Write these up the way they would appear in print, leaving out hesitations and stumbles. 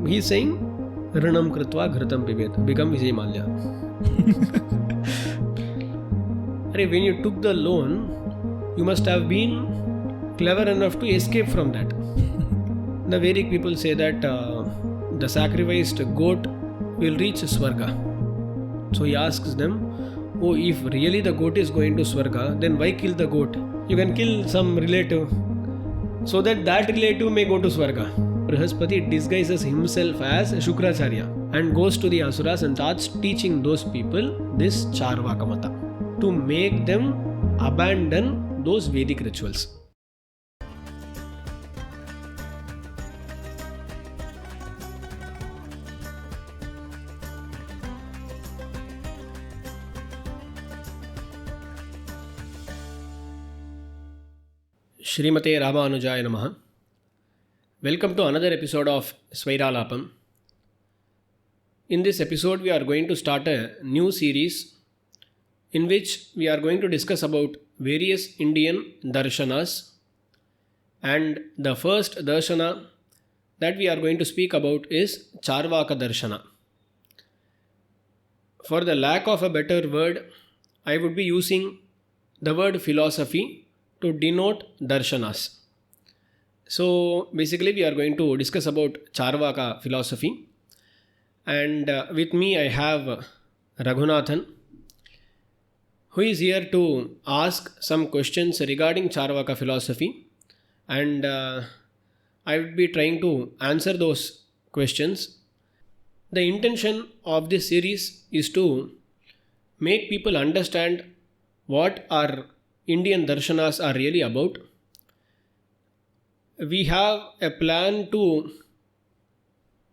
he's saying, Rinam Kritva Ghritam Pibet, become Vijay Mallya. When you took the loan, you must have been clever enough to escape from that. The Vedic people say that the sacrificed goat will reach Swarga. So he asks them, oh, if really the goat is going to Swarga, then why kill the goat? You can kill some relative so that relative may go to Swarga. Brihaspati disguises himself as Shukracharya and goes to the Asuras and starts teaching those people this Charvaka Mata to make them abandon those Vedic rituals. Srimate Ramanujaya Namaha. Welcome to another episode of Svairālāpam. In this episode, we are going to start a new series in which we are going to discuss about various Indian darshanas. And the first darshana that we are going to speak about is Charvaka darshana. For the lack of a better word, I would be using the word philosophy to denote darshanas. So basically we are going to discuss about Charvaka philosophy, and with me I have Raghunathan, who is here to ask some questions regarding Charvaka philosophy, and I will be trying to answer those questions. The intention of this series is to make people understand what our Indian darshanas are really about. We have a plan to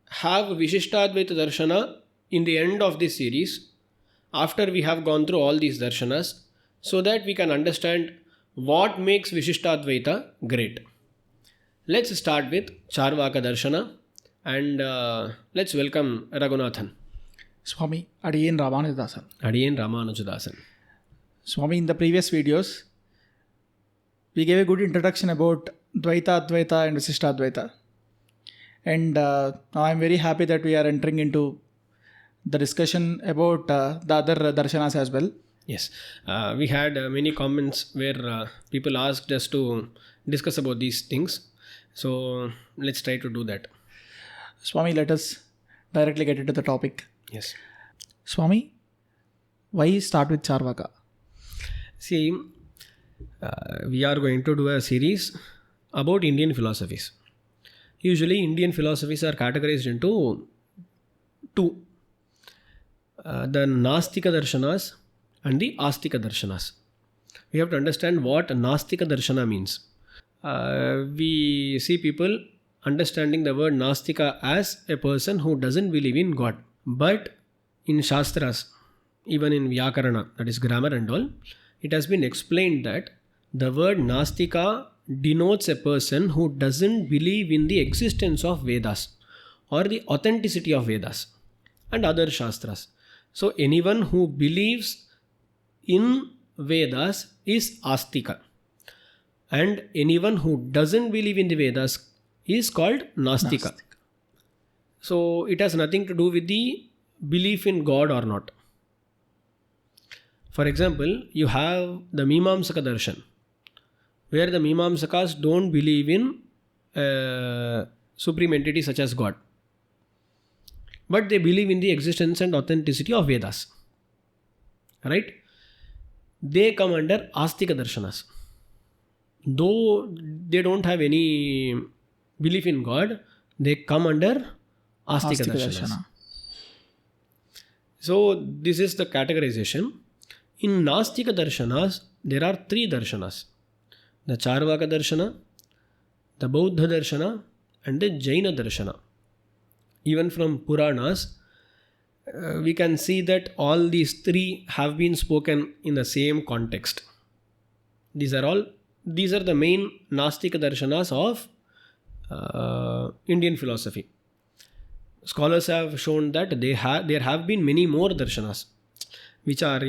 have Vishishtadvaita darshana in the end of this series, after we have gone through all these darshanas, so that we can understand what makes Vishishtadvaita great. Let's start with Charvaka darshana, and let's welcome Raghunathan. Swami, Attain Ramanujadathan. Attain Ramanujadathan. Swami, in the previous videos, we gave a good introduction about Dvaita, Advaita and Vishishtadvaita. And now I am very happy that we are entering into the discussion about the other darshanas as well. Yes, we had many comments where people asked us to discuss about these things. So let's try to do that. Swami, let us directly get into the topic. Yes. Swami, why start with Charvaka? See, we are going to do a series about Indian philosophies. Usually Indian philosophies are categorized into two. The Nastika darshanas and the Astika darshanas. We have to understand what Nastika darshana means. We see people understanding the word Nastika as a person who doesn't believe in God. But in Shastras, even in Vyakarana, that is grammar and all, it has been explained that the word Nastika denotes a person who doesn't believe in the existence of Vedas or the authenticity of Vedas and other Shastras. So anyone who believes in Vedas is Astika, and anyone who doesn't believe in the Vedas is called Nastika. So it has nothing to do with the belief in God or not. For example, you have the Mimamsaka darshan, where the Mimamsakas don't believe in supreme entity such as God, but they believe in the existence and authenticity of Vedas. Right? They come under Astika darshanas. Though they don't have any belief in God, they come under Astika darshanas. So this is the categorization. In Nastika darshanas, there are three darshanas: the Charvaka darshana, the Bauddha darshana, and the Jaina darshana. Even from Puranas, we can see that all these three have been spoken in the same context. These are the main Nastika darshanas of Indian philosophy. Scholars have shown that there have been many more darshanas which are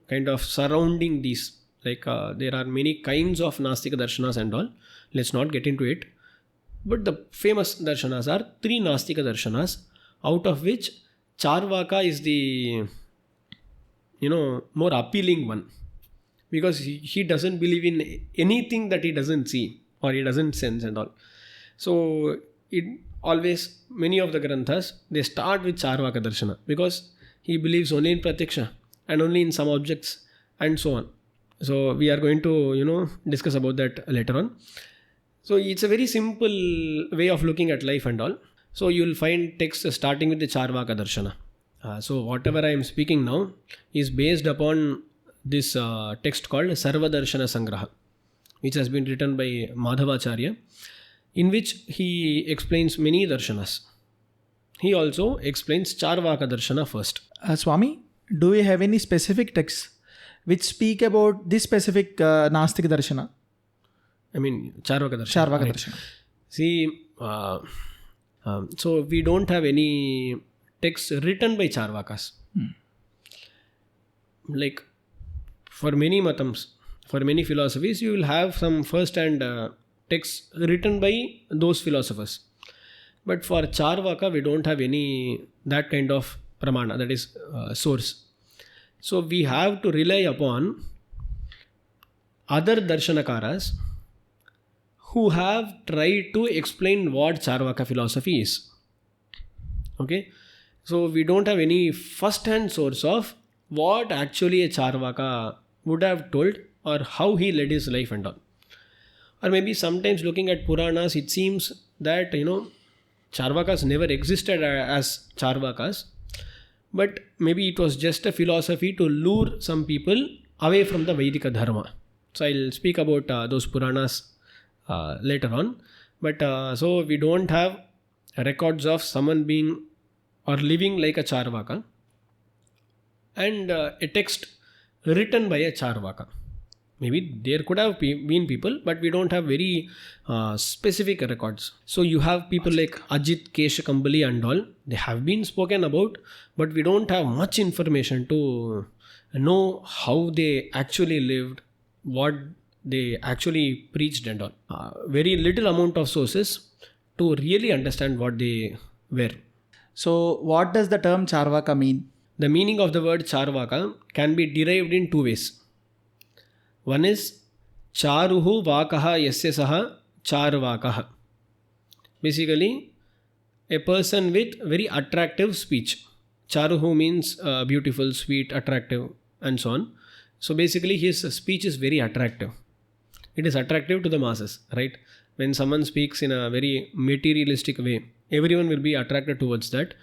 kind of surrounding these. Like there are many kinds of Nastika darshanas and all. Let's not get into it. But the famous darshanas are 3 Nastika darshanas, out of which Charvaka is the more appealing one, because he doesn't believe in anything that he doesn't see or he doesn't sense and all. So it always, many of the granthas, they start with Charvaka darshana because he believes only in Pratyaksham and only in some objects and so on. So we are going to discuss about that later on. So it's a very simple way of looking at life and all. So you will find texts starting with the Charvaka darshana. So whatever I am speaking now is based upon this text called Sarva Darshana Sangraha, which has been written by Madhavacharya, in which he explains many darshanas. He also explains Charvaka darshana first. Swami, do we have any specific texts which speak about this specific Nastika darshana? I mean, Charvaka darshana. Charvaka right. darshana. See, so we don't have any texts written by Charvakas. Like for many matams, for many philosophies, you will have some first-hand texts written by those philosophers. But for Charvaka, we don't have any that kind of pramana, that is source. So we have to rely upon other darshanakaras who have tried to explain what Charvaka philosophy is. Okay, so we don't have any first-hand source of what actually a Charvaka would have told or how he led his life and all. Or maybe sometimes looking at Puranas, it seems that Charvakas never existed as Charvakas, but maybe it was just a philosophy to lure some people away from the Vedika Dharma. So I'll speak about those Puranas later on. But so we don't have records of someone being or living like a Charvaka and a text written by a Charvaka. Maybe there could have been people, but we don't have very specific records. So you have people like Ajit Keshakambali and all. They have been spoken about, but we don't have much information to know how they actually lived, what they actually preached and all. Very little amount of sources to really understand what they were. So what does the term Charvaka mean? The meaning of the word Charvaka can be derived in 2 ways. One is Charuhu Vakaha Yasya Saha Charvakaha. Basically, a person with very attractive speech. Charuhu means beautiful, sweet, attractive and so on. So basically his speech is very attractive. It is attractive to the masses, right? When someone speaks in a very materialistic way, everyone will be attracted towards that.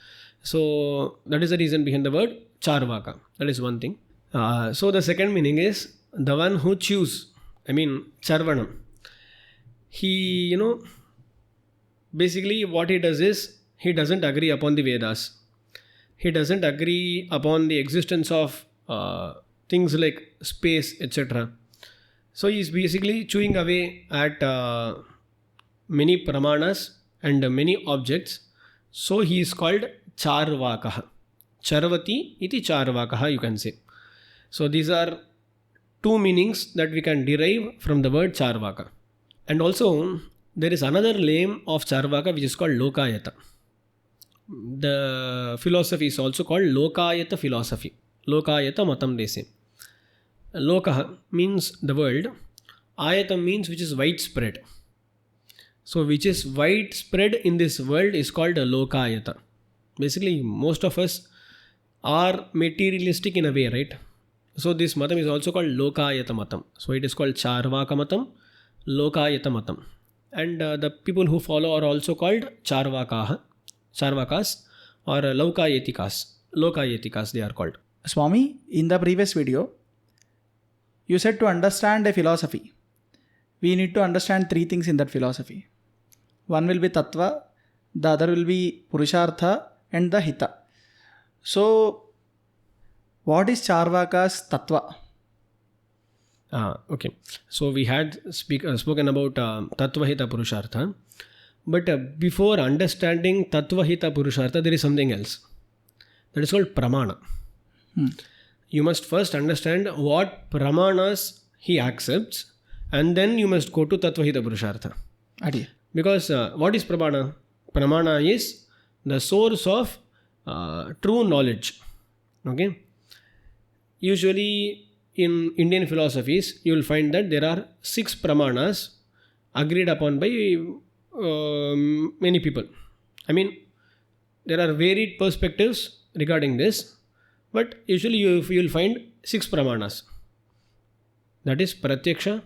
So that is the reason behind the word Charvaka. That is one thing. So the second meaning is the one who chews. I mean, Charvanam. He, basically what he does is, he doesn't agree upon the Vedas. He doesn't agree upon the existence of things like space, etc. So he is basically chewing away at many pramanas and many objects. So he is called Charvakaha. Charvati iti Charvakaha, you can say. So these are 2 meanings that we can derive from the word Charvaka. And also there is another name of Charvaka which is called Lokayata. The philosophy is also called Lokayata philosophy. Lokayata matam dese. Lokaha means the world. Ayatam means which is widespread. So which is widespread in this world is called a Lokayata. Basically most of us are materialistic in a way, right? So this matam is also called Lokayata matam. So it is called Charvaka matam, Lokayata matam. And the people who follow are also called Charvakas or Lokayatikas. Lokayatikas they are called. Swami, in the previous video, you said to understand a philosophy, we need to understand 3 things in that philosophy. One will be Tattva, the other will be Purushartha and the Hita. So, what is Charvaka's Tattva? Okay. So we had spoken about Tattva Hita Purushartha. But before understanding Tattva Hita Purushartha, there is something else. That is called Pramana. You must first understand what Pramanas he accepts and then you must go to Tattva Hita Purushartha. Because what is pramana? Pramana is the source of true knowledge. Okay. Usually in Indian philosophies, you will find that there are 6 pramanas agreed upon by many people. I mean, there are varied perspectives regarding this, but usually you will find 6 pramanas. That is Pratyaksha,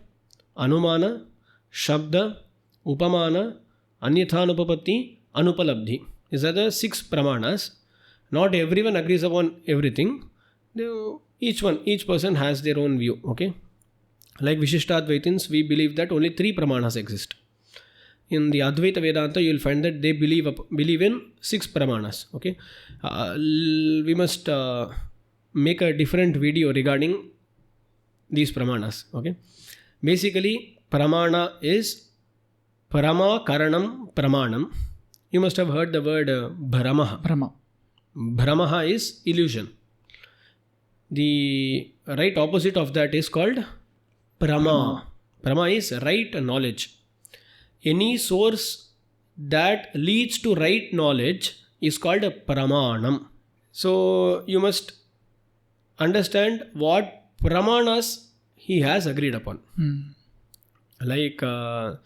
Anumana, Shabda, Upamana, Anyathanupapatti, Anupalabdhi. These are the 6 pramanas. Not everyone agrees upon everything. Each person has their own view. Okay, like Vishishtadvaitins, we believe that only 3 pramanas exist. In the Advaita Vedanta, you will find that they believe in 6 pramanas. Okay, we must make a different video regarding these pramanas. Okay, basically, pramana is parama karanam pramanam. You must have heard the word bhramaha. Bhramaha is illusion. The right opposite of that is called prama. Prama is right knowledge. Any source that leads to right knowledge is called a pramanam. So you must understand what pramanas he has agreed upon. Like for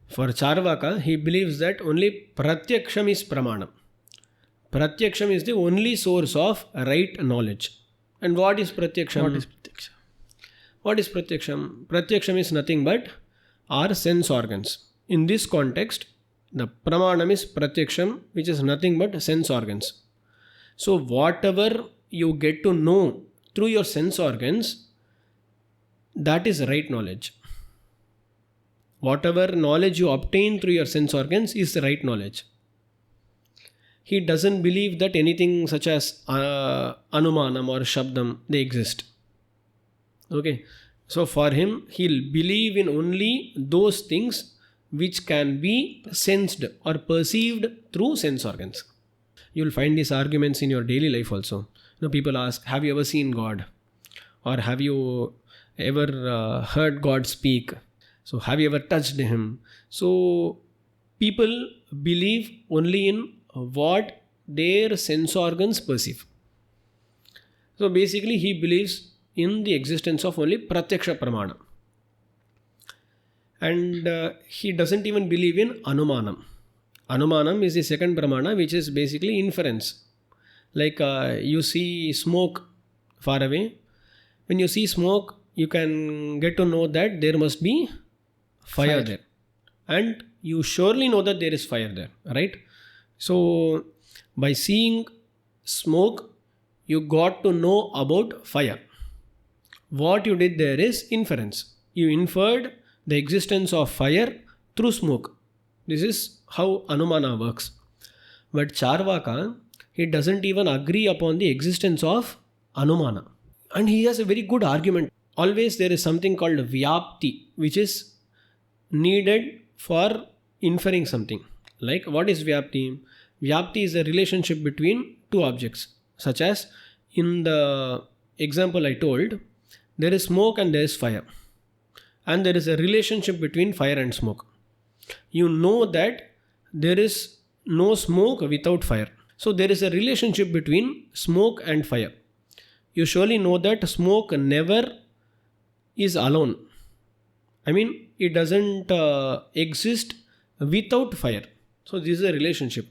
Charvaka, he believes that only Pratyaksham is pramanam. Pratyaksham is the only source of right knowledge. And what is Pratyaksham? What is Pratyaksham? Pratyaksham is nothing but our sense organs. In this context, the pramanam is Pratyaksham, which is nothing but sense organs. So whatever you get to know through your sense organs, that is right knowledge. Whatever knowledge you obtain through your sense organs is the right knowledge. He doesn't believe that anything such as Anumanam or Shabdam, they exist. Okay. So for him, he'll believe in only those things which can be sensed or perceived through sense organs. You'll find these arguments in your daily life also. People ask, have you ever seen God? Or have you ever heard God speak? So have you ever touched him? So people believe only in what their sense organs perceive. So basically he believes in the existence of only Pratyaksha Pramana. And he doesn't even believe in Anumanam. Anumanam is the second Pramana, which is basically inference. Like you see smoke far away. When you see smoke, you can get to know that there must be fire there. And you surely know that there is fire there, right? So by seeing smoke, you got to know about fire. What you did there is inference. You inferred the existence of fire through smoke. This is how Anumana works. But Charvaka, he doesn't even agree upon the existence of Anumana. And he has a very good argument. Always there is something called Vyapti, which is needed for inferring something. Like what is Vyapti? Vyapti is a relationship between two objects. Such as in the example I told, there is smoke and there is fire. And there is a relationship between fire and smoke. You know that there is no smoke without fire. So there is a relationship between smoke and fire. You surely know that smoke never is alone. I mean, it doesn't exist without fire. So this is a relationship.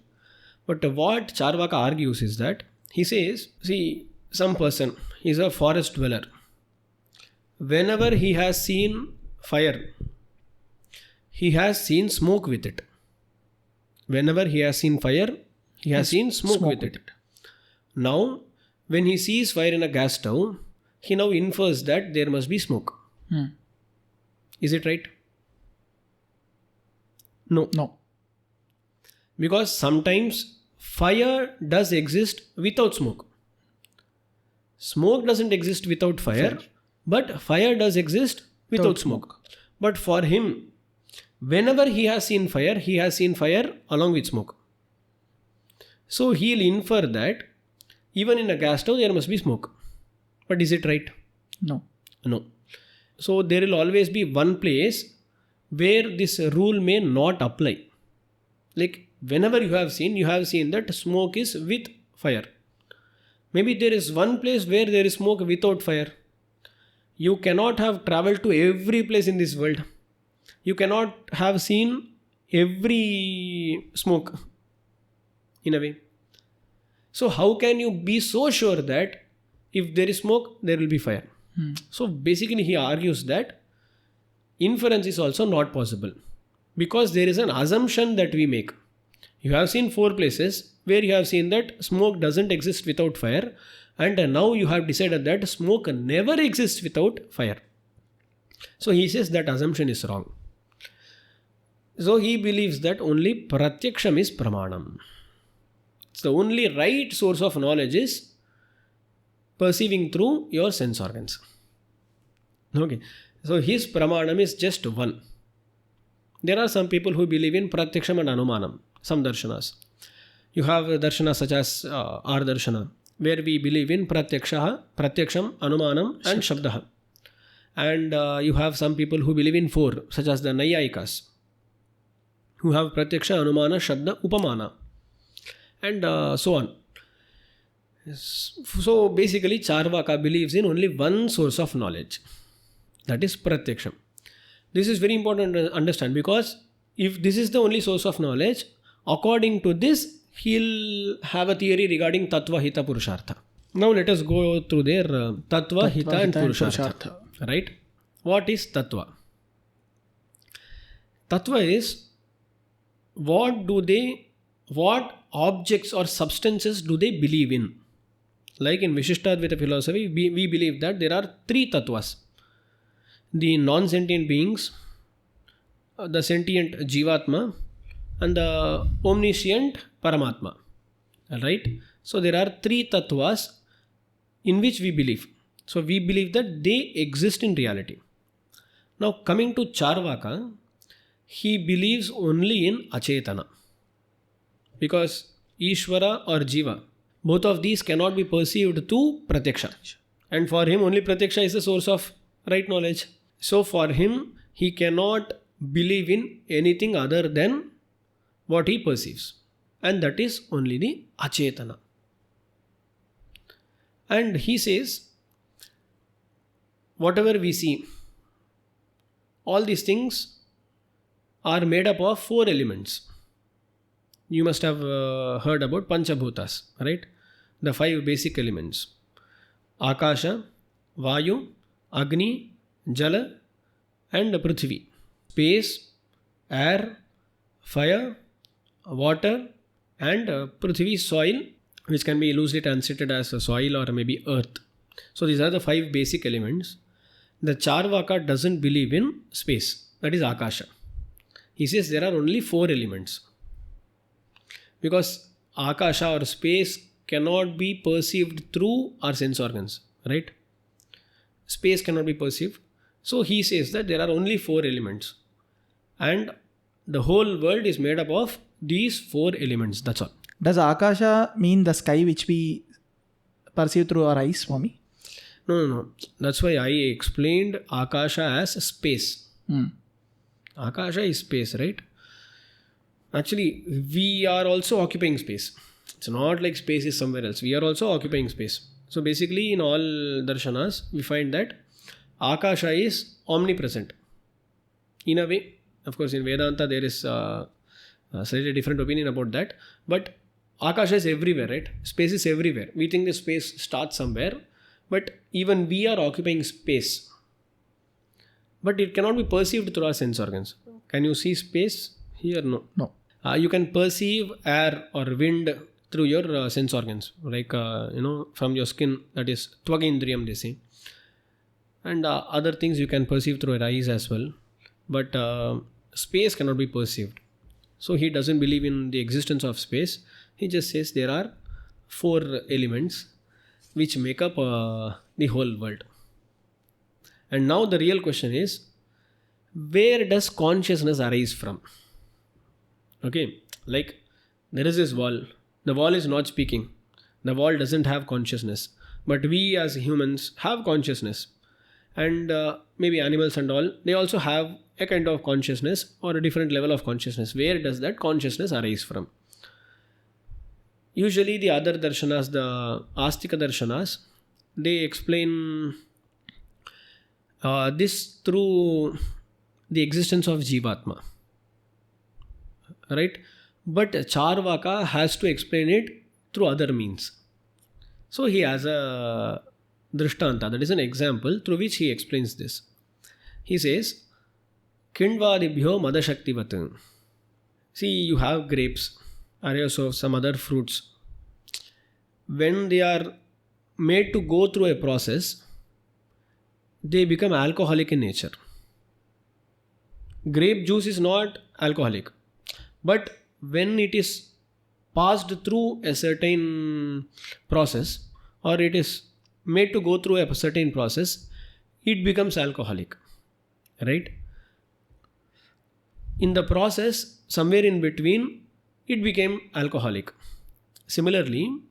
But what Charvaka argues is that he says, see, some person is a forest dweller. Whenever he has seen fire, he has seen smoke with it. Whenever he has seen fire, he has seen smoke with it. Now, when he sees fire in a gas stove, he now infers that there must be smoke. Is it right? No. Because sometimes fire does exist without smoke. Smoke doesn't exist without fire, but fire does exist without smoke. But for him, whenever he has seen fire along with smoke. So he'll infer that even in a gas stove there must be smoke. But is it right? No. So there will always be one place where this rule may not apply. Like whenever you have seen that smoke is with fire. Maybe there is one place where there is smoke without fire. You cannot have traveled to every place in this world. You cannot have seen every smoke in a way. So how can you be so sure that if there is smoke, there will be fire? So basically he argues that inference is also not possible because there is an assumption that we make. You have seen 4 places where you have seen that smoke doesn't exist without fire, and now you have decided that smoke never exists without fire. So he says that assumption is wrong. So he believes that only Pratyaksham is Pramanam. It's the only right source of knowledge is perceiving through your sense organs. Okay. So his Pramanam is just one. There are some people who believe in Pratyaksham and Anumanam, some darshanas. You have darshanas such as our darshana, where we believe in Pratyaksham, Anumanam and Shabdaha. And you have some people who believe in 4, such as the Nayayikas, who have Pratyaksha, Anumana, Shabda, Upamana, and so on. So basically Charvaka believes in only one source of knowledge, that is Pratyaksham. This is very important to understand, because if this is the only source of knowledge, according to this he'll have a theory regarding Tattva, Hita, Purushartha. Now let us go through their Tattva, Hita and Purushartha. Right? What is Tattva? Tattva is what objects or substances do they believe in? Like in Vishishtadvaita philosophy, we believe that there are 3 tattvas. The non-sentient beings, the sentient Jivatma, and the omniscient Paramatma. Right? So there are 3 tattvas in which we believe. So we believe that they exist in reality. Now coming to Charvaka, he believes only in Achetana. Because Ishvara or Jiva, both of these cannot be perceived through Pratyaksha. And for him, only Pratyaksha is the source of right knowledge. So for him, he cannot believe in anything other than what he perceives. And that is only the Achetana. And he says, whatever we see, all these things are made up of 4 elements. You must have heard about Panchabhutas, right? The 5 basic elements. Akasha, Vayu, Agni, Jala and Prithvi. Space, air, fire, water and Prithvi, soil, which can be loosely translated as soil or maybe earth. So these are the 5 basic elements. The Charvaka doesn't believe in space, that is Akasha. He says there are only 4 elements. Because Akasha or space cannot be perceived through our sense organs, right? Space cannot be perceived. So he says that there are only 4 elements. And the whole world is made up of these 4 elements, that's all. Does Akasha mean the sky which we perceive through our eyes, Swami? No. That's why I explained Akasha as space. Akasha is space, right? Actually, we are also occupying space. It's not like space is somewhere else. We are also occupying space. So basically, in all darshanas, we find that Akasha is omnipresent. In a way, of course, in Vedanta, there is a slightly different opinion about that. But Akasha is everywhere, right? Space is everywhere. We think the space starts somewhere. But even we are occupying space. But it cannot be perceived through our sense organs. Can you see space here? No. You can perceive air or wind through your sense organs. Like, from your skin, that is Tvagindriyam, they say. And other things you can perceive through your eyes as well. But space cannot be perceived. So he doesn't believe in the existence of space. He just says there are 4 elements which make up the whole world. And now the real question is, where does consciousness arise from? Okay, like there is this wall. The wall is not speaking. The wall doesn't have consciousness. But we as humans have consciousness. and maybe animals and all, they also have a kind of consciousness or a different level of consciousness. Where does that consciousness arise from? Usually the other darshanas, the Astika darshanas, they explain this through the existence of Jivatma. Right? But Charvaka has to explain it through other means. So he has a drishtanta, that is an example through which he explains this. He says, Kindvadibhyo madashaktivat. See, you have grapes or also some other fruits. When they are made to go through a process, they become alcoholic in nature. Grape juice is not alcoholic, but when it is passed through a certain process, or it is made to go through a certain process, it becomes alcoholic. Right? In the process, somewhere in between, it became alcoholic. Similarly,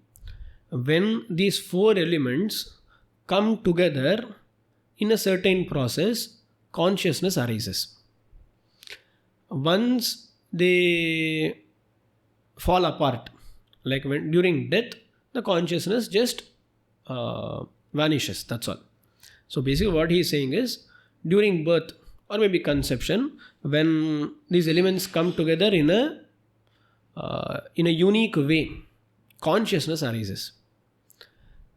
when these four elements come together in a certain process, consciousness arises. Once they fall apart, like when during death, the consciousness just vanishes. That's all. So basically what he is saying is, during birth or maybe conception, when these elements come together in a unique way, consciousness arises.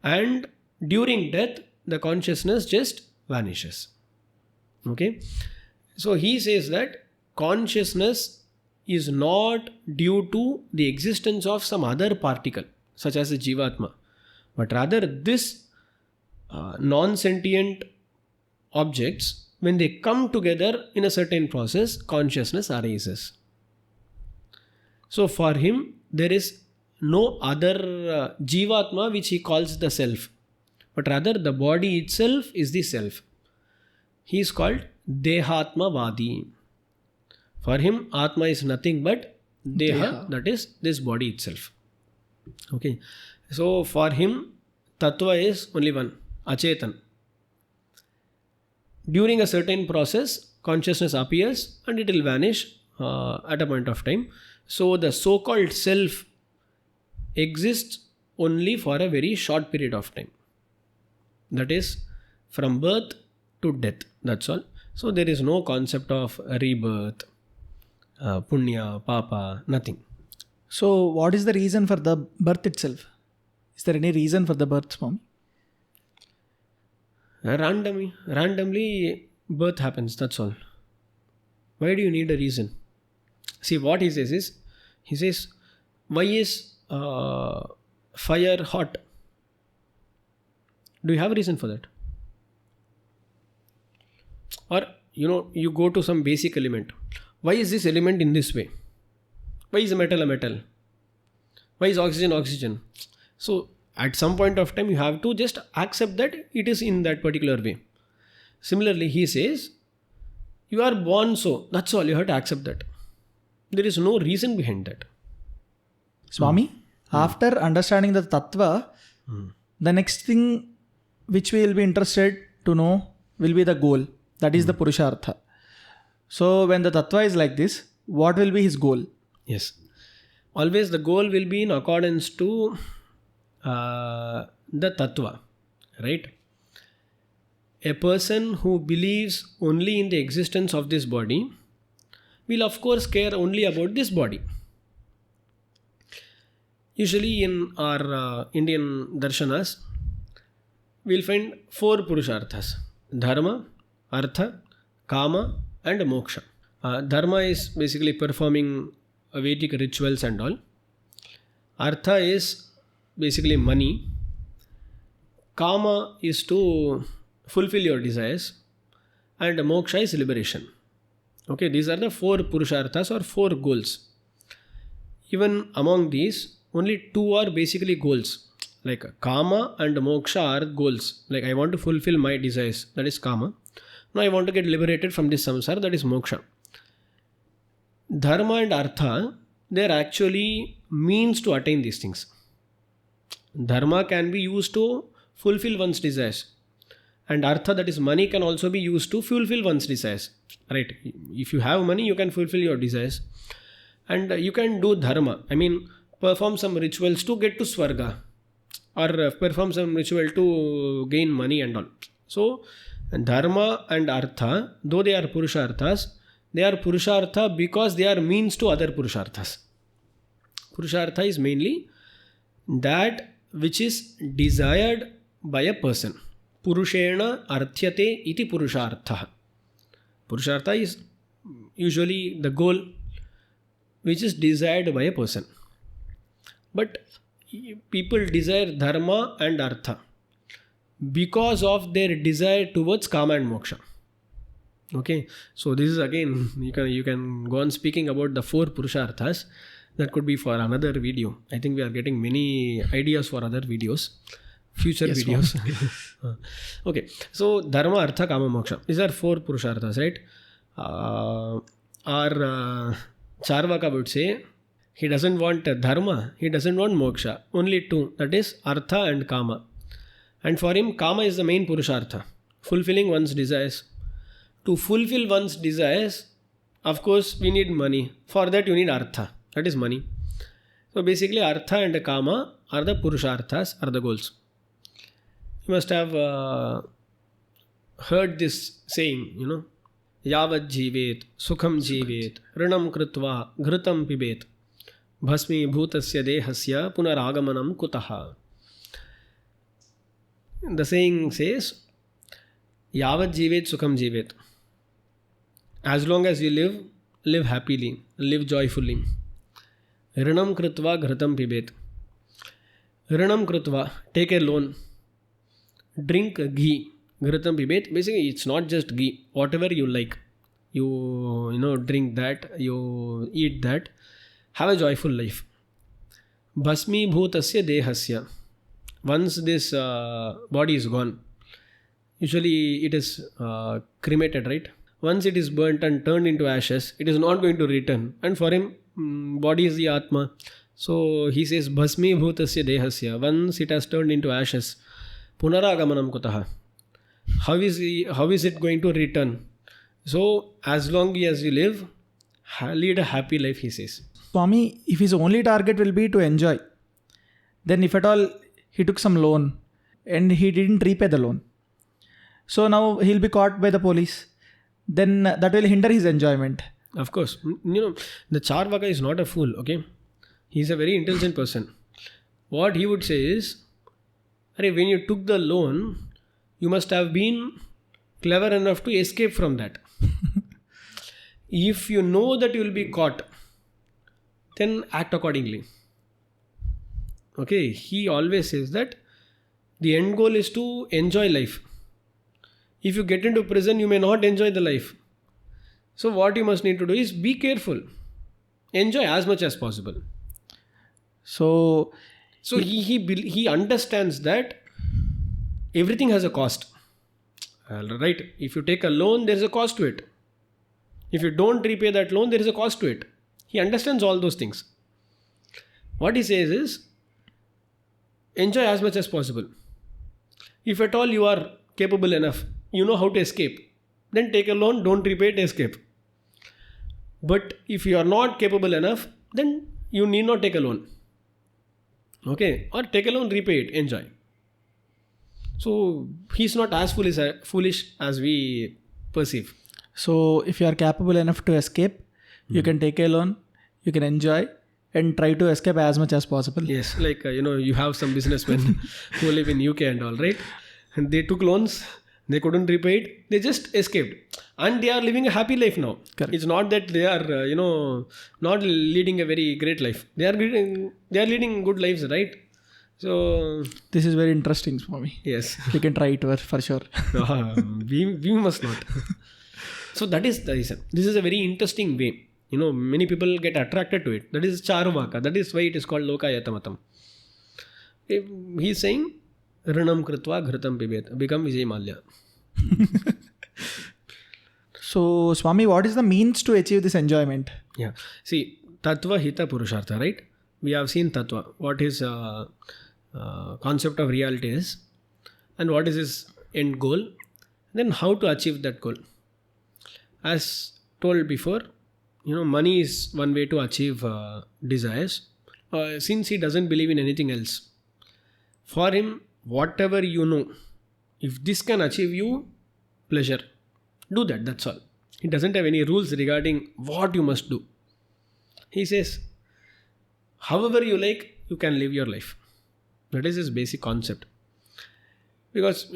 And during death, the consciousness just vanishes. Okay? So he says that consciousness is not due to the existence of some other particle, such as a Jivatma, but rather this non-sentient objects, when they come together in a certain process, consciousness arises. So for him, there is no other Jivatma which he calls the self, but rather the body itself is the self. He is called Dehatma Vadi. For him, Atma is nothing but Deha, that is this body itself. Okay. So for him, Tattva is only one, Achetan. During a certain process, consciousness appears and it will vanish at a point of time. So the so-called self exists only for a very short period of time. That is from birth to death. That's all. So there is no concept of rebirth, punya, papa, nothing. So what is the reason for the birth itself? Is there any reason for the birth, Swami? Randomly birth happens, that's all. Why do you need a reason? See, what he says is, he says, why is fire hot? Do you have a reason for that? Or, you go to some basic element. Why is this element in this way? Why is a metal a metal? Why is oxygen oxygen? So, at some point of time, you have to just accept that it is in that particular way. Similarly, he says, you are born so. That's all. You have to accept that. There is no reason behind that. Swami, after understanding the Tattva, the next thing which we will be interested to know will be the goal. That is the Purushartha. So, when the Tattva is like this, what will be his goal? Yes. Always the goal will be in accordance to the Tattva. Right? A person who believes only in the existence of this body will of course care only about this body. Usually in our Indian darshanas, we will find 4 Purusharthas: Dharma, Artha, Kama and Moksha. Dharma is basically performing Vedic rituals and all. Artha is basically money. Kama is to fulfill your desires. And Moksha is liberation. Okay, these are the 4 Purusharthas or 4 goals. Even among these, only 2 are basically goals. Like Kama and Moksha are goals. Like I want to fulfill my desires, that is Kama. Now I want to get liberated from this samsara, that is Moksha. Dharma and Artha, they are actually means to attain these things. Dharma can be used to fulfill one's desires. And artha, that is money, can also be used to fulfill one's desires. Right? If you have money, you can fulfill your desires. And you can do dharma. I mean, perform some rituals to get to Swarga. Or perform some ritual to gain money and all. So, dharma and artha, though they are purusharthas, they are purushartha because they are means to other purusharthas. Purushartha is mainly that which is desired by a person. Purushena arthyate iti purushartha. Purushartha is usually the goal which is desired by a person. But people desire dharma and artha because of their desire towards kama and moksha. Okay, so this is again, you can go on speaking about the 4 purusharthas. That could be for another video. I think we are getting many ideas for other videos, future videos. Okay, so dharma, artha, kama, moksha. These are 4 purusharthas, right? Our Charvaka would say, he doesn't want dharma, he doesn't want moksha. Only 2, that is artha and kama. And for him, kama is the main purushartha, fulfilling one's desires. To fulfill one's desires, of course, we need money. For that, you need artha, that is money. So basically, artha and kama are the purusharthas, are the goals. You must have heard this saying, Yavad jivet, sukham jivet, rinam kritva, ghritam pibet, bhasmi bhutasya dehasya punaragamanam kutaha. The saying says, Yavad jivet, sukham jivet. As long as you live happily, live joyfully. Rinam kritva, ghritam pibet. Rinam kritva, take a loan. Drink ghee. Ghritam pibet. Basically, it's not just ghee. Whatever you like. You drink that. You eat that. Have a joyful life. Bhasmi bhutasya dehasya. Once this body is gone, usually it is cremated, right? Once it is burnt and turned into ashes, it is not going to return. And for him, body is the Atma. So he says, Bhasmi bhutasya dehasya. Once it has turned into ashes, punaragamanam kutaha. How is it going to return? So as long as you live, lead a happy life, he says. Swami, if his only target will be to enjoy, then if at all he took some loan and he didn't repay the loan, so now he'll be caught by the police, then that will hinder his enjoyment. Of course. The Charvaka is not a fool, okay? He's a very intelligent person. What he would say is, when you took the loan, you must have been clever enough to escape from that. If you know that you will be caught, then act accordingly. Okay, he always says that the end goal is to enjoy life. If you get into prison, you may not enjoy the life. So what you must need to do is be careful. Enjoy as much as possible. So he understands that everything has a cost. Right? If you take a loan, there is a cost to it. If you don't repay that loan, there is a cost to it. He understands all those things. What he says is, enjoy as much as possible. If at all you are capable enough, you know how to escape, then take a loan, don't repay it, escape. But if you are not capable enough, then you need not take a loan. Okay? Or take a loan, repay it, enjoy. So he's not as foolish as we perceive. So if you are capable enough to escape, you can take a loan, you can enjoy and try to escape as much as possible. Yes, like you have some businessmen who live in UK and all, right? And they took loans, they couldn't repay it, they just escaped. And they are living a happy life now. Correct. It's not that they are, not leading a very great life. They are leading good lives, right? So this is very interesting for me. Yes. We can try it for sure. We must not. So that is the reason. This is a very interesting way. Many people get attracted to it. That is Charvaka. That is why it is called Lokayatamatam. He is saying, Rinam kritva ghritam pibet. Become Vijay Malya. So, Swami, what is the means to achieve this enjoyment? Yeah. See, Tattva Hita Purushartha, right? We have seen Tattva. What his concept of reality is. And what is his end goal, then how to achieve that goal. As told before, money is one way to achieve desires. Since he doesn't believe in anything else, for him, whatever if this can achieve you pleasure, do that, that's all. He doesn't have any rules regarding what you must do. He says, however you like, you can live your life. That is his basic concept. Because,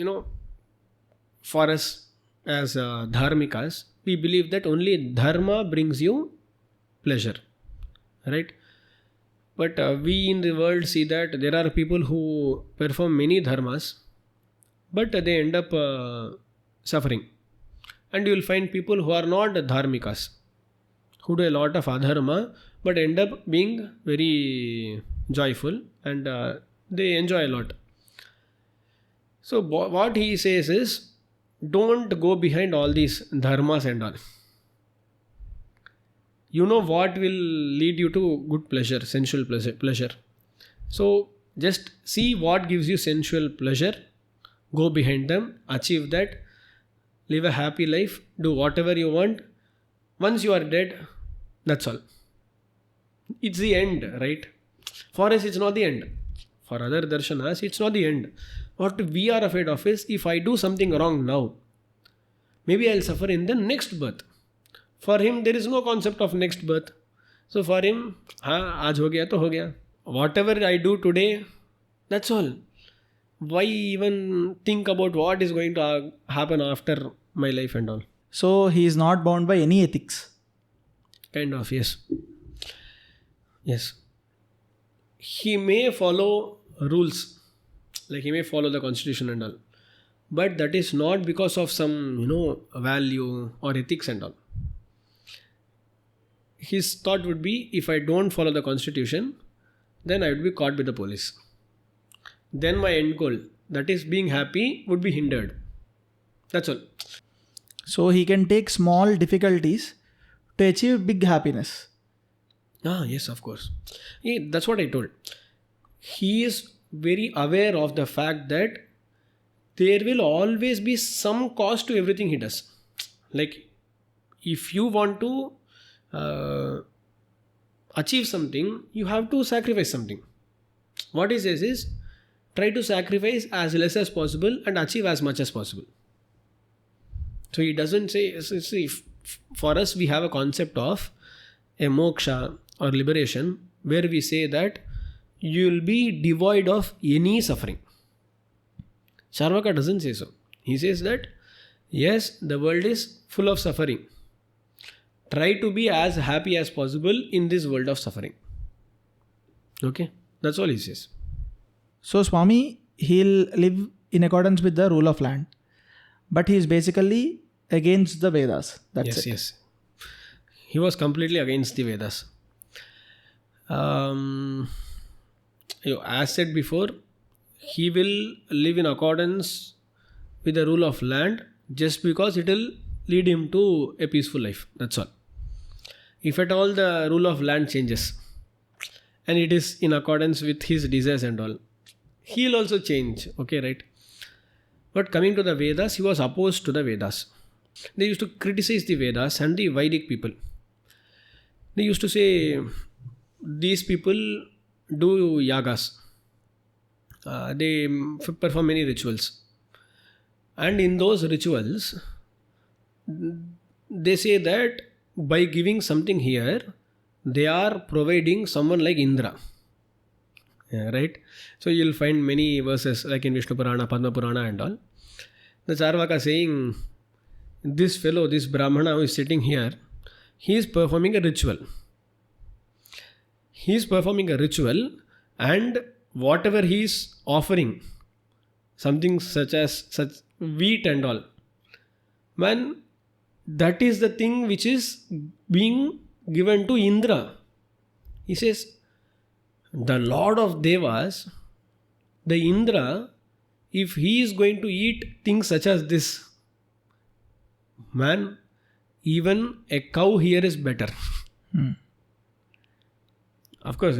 for us as dharmikas, we believe that only dharma brings you pleasure. Right? But we in the world see that there are people who perform many dharmas, but they end up suffering. And you will find people who are not dharmikas, who do a lot of adharma, but end up being very joyful and they enjoy a lot. So what he says is, don't go behind all these dharmas and all. What will lead you to good pleasure, sensual pleasure. So just see what gives you sensual pleasure, go behind them, achieve that, live a happy life, do whatever you want. Once you are dead, that's all. It's the end, right? For us, it's not the end. For other darshanas, it's not the end. What we are afraid of is, if I do something wrong now, maybe I'll suffer in the next birth. For him, there is no concept of next birth. So for him, aaj ho gaya to ho gaya. Whatever I do today, that's all. Why even think about what is going to happen after my life and all? So he is not bound by any ethics. Kind of, yes. Yes. He may follow rules, like he may follow the constitution and all. But that is not because of some, value or ethics and all. His thought would be, if I don't follow the constitution, then I would be caught by the police. Then my end goal, that is being happy, would be hindered. That's all. So he can take small difficulties to achieve big happiness. Yes, of course. That's what I told. He is very aware of the fact that there will always be some cost to everything he does. Like, if you want to achieve something, you have to sacrifice something. What he says is, try to sacrifice as less as possible and achieve as much as possible. So he doesn't say, for us we have a concept of a moksha or liberation, where we say that you will be devoid of any suffering. Charvaka doesn't say so. He says that, yes, the world is full of suffering. Try to be as happy as possible in this world of suffering. Okay? That's all he says. So Swami, he'll live in accordance with the rule of land. But he is basically against the Vedas. That's it. Yes. He was completely against the Vedas. As said before, he will live in accordance with the rule of land just because it will lead him to a peaceful life. That's all. If at all the rule of land changes and it is in accordance with his desires and all, he will also change. Okay, right? But coming to the Vedas, he was opposed to the Vedas. They used to criticize the Vedas and the Vedic people. They used to say, these people do yagas. They perform many rituals. And in those rituals, they say that by giving something here, they are providing someone like Indra. Right? So you'll find many verses like in Vishnu Purana, Padma Purana and all. The Charvaka saying, this fellow, this Brahmana who is sitting here, he is performing a ritual. He is performing a ritual, and whatever he is offering, something such wheat and all, man, that is the thing which is being given to Indra. He says, the Lord of Devas, the Indra, if he is going to eat things such as this, man, even a cow here is better. Of course,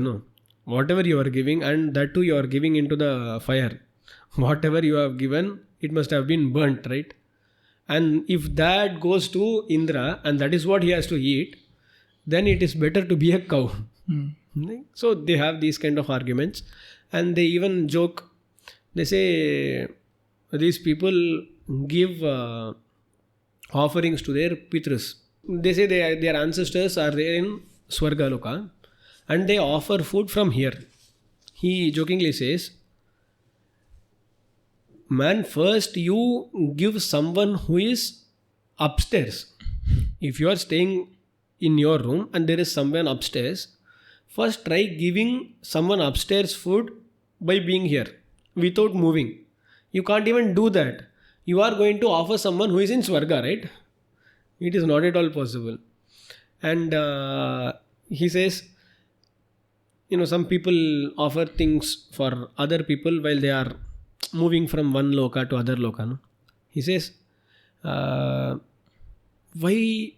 whatever you are giving, and that too you are giving into the fire. whatever you have given, it must have been burnt, right? And if that goes to Indra and that is what he has to eat, then it is better to be a cow. So they have these kind of arguments, and they even joke. They say these people give offerings to their pitras. They say their ancestors are there in Svairālāpam and they offer food from here. He jokingly says, man, first you give someone who is upstairs. If you are staying in your room and there is someone upstairs, first try giving someone upstairs food by being here without moving. You can't even do that. You are going to offer someone who is in Swarga, right? It is not at all possible. And he says, some people offer things for other people while they are moving from one loka to other loka. No? He says, why,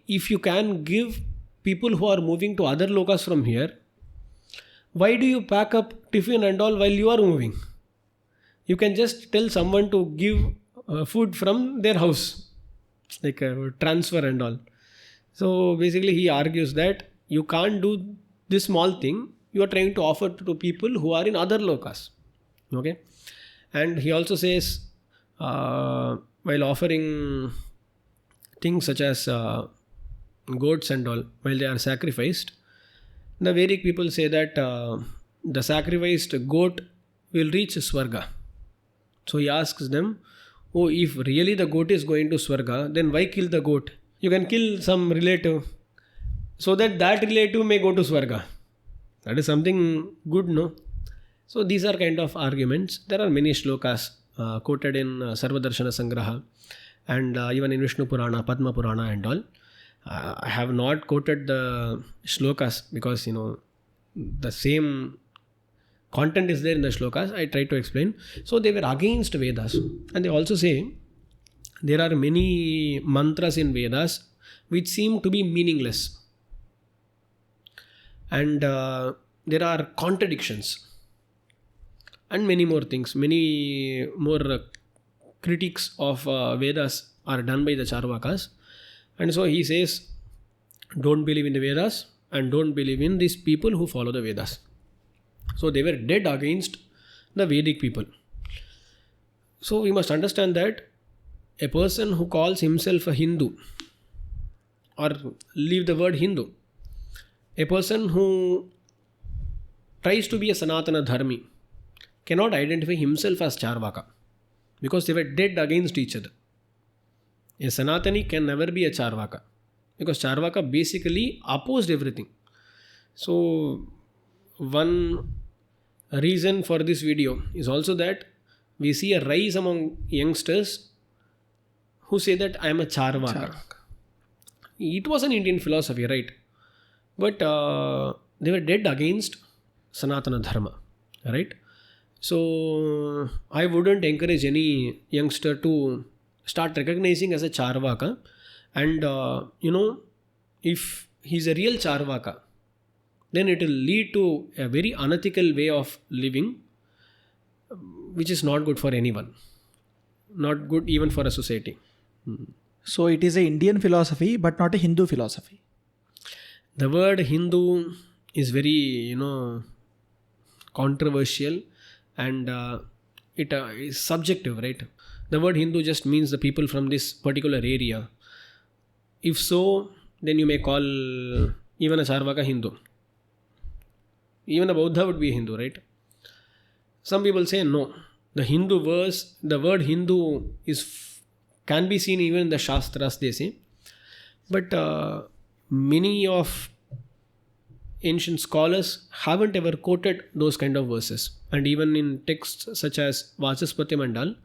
if you can give people who are moving to other lokas from here, why do you pack up tiffin and all while you are moving? You can just tell someone to give food from their house, like a transfer and all. So basically he argues that you can't do this small thing. You are trying to offer to people who are in other lokas. Okay. And he also says, while offering things such as goats and all, while they are sacrificed, the Vedic people say that the sacrificed goat will reach Swarga. So he asks them, if really the goat is going to Swarga, then why kill the goat? You can kill some relative so that relative may go to Swarga. That is something good, no? So these are kind of arguments. There are many shlokas quoted in Sarva Darshana Sangraha and even in Vishnu Purana, Padma Purana and all. I have not quoted the shlokas because, the same content is there in the shlokas. I try to explain. So they were against Vedas. And they also say there are many mantras in Vedas which seem to be meaningless. And there are contradictions. And many more things. Many more critiques of Vedas are done by the Charvakas. And so he says, don't believe in the Vedas and don't believe in these people who follow the Vedas. So they were dead against the Vedic people. So we must understand that a person who calls himself a Hindu, or leave the word Hindu, a person who tries to be a Sanatana Dharmi cannot identify himself as Charvaka because they were dead against each other. A Sanatani can never be a Charvaka because Charvaka basically opposed everything. So one reason for this video is also that we see a rise among youngsters who say that I am a Charvaka. It was an Indian philosophy, right? But they were dead against Sanatana Dharma, right? So I wouldn't encourage any youngster to start recognizing as a Charvaka. And if he's a real Charvaka, then it will lead to a very unethical way of living, which is not good for anyone. Not good even for a society. So it is an Indian philosophy, but not a Hindu philosophy. The word Hindu is very, controversial and it is subjective, right? The word Hindu just means the people from this particular area. If so, then you may call even a Charvaka Hindu. Even a Buddha would be a Hindu, right? Some people say no. The word Hindu can be seen even in the Shastras, they say. But many of ancient scholars haven't ever quoted those kind of verses. And even in texts such as Vachaspati Mandal,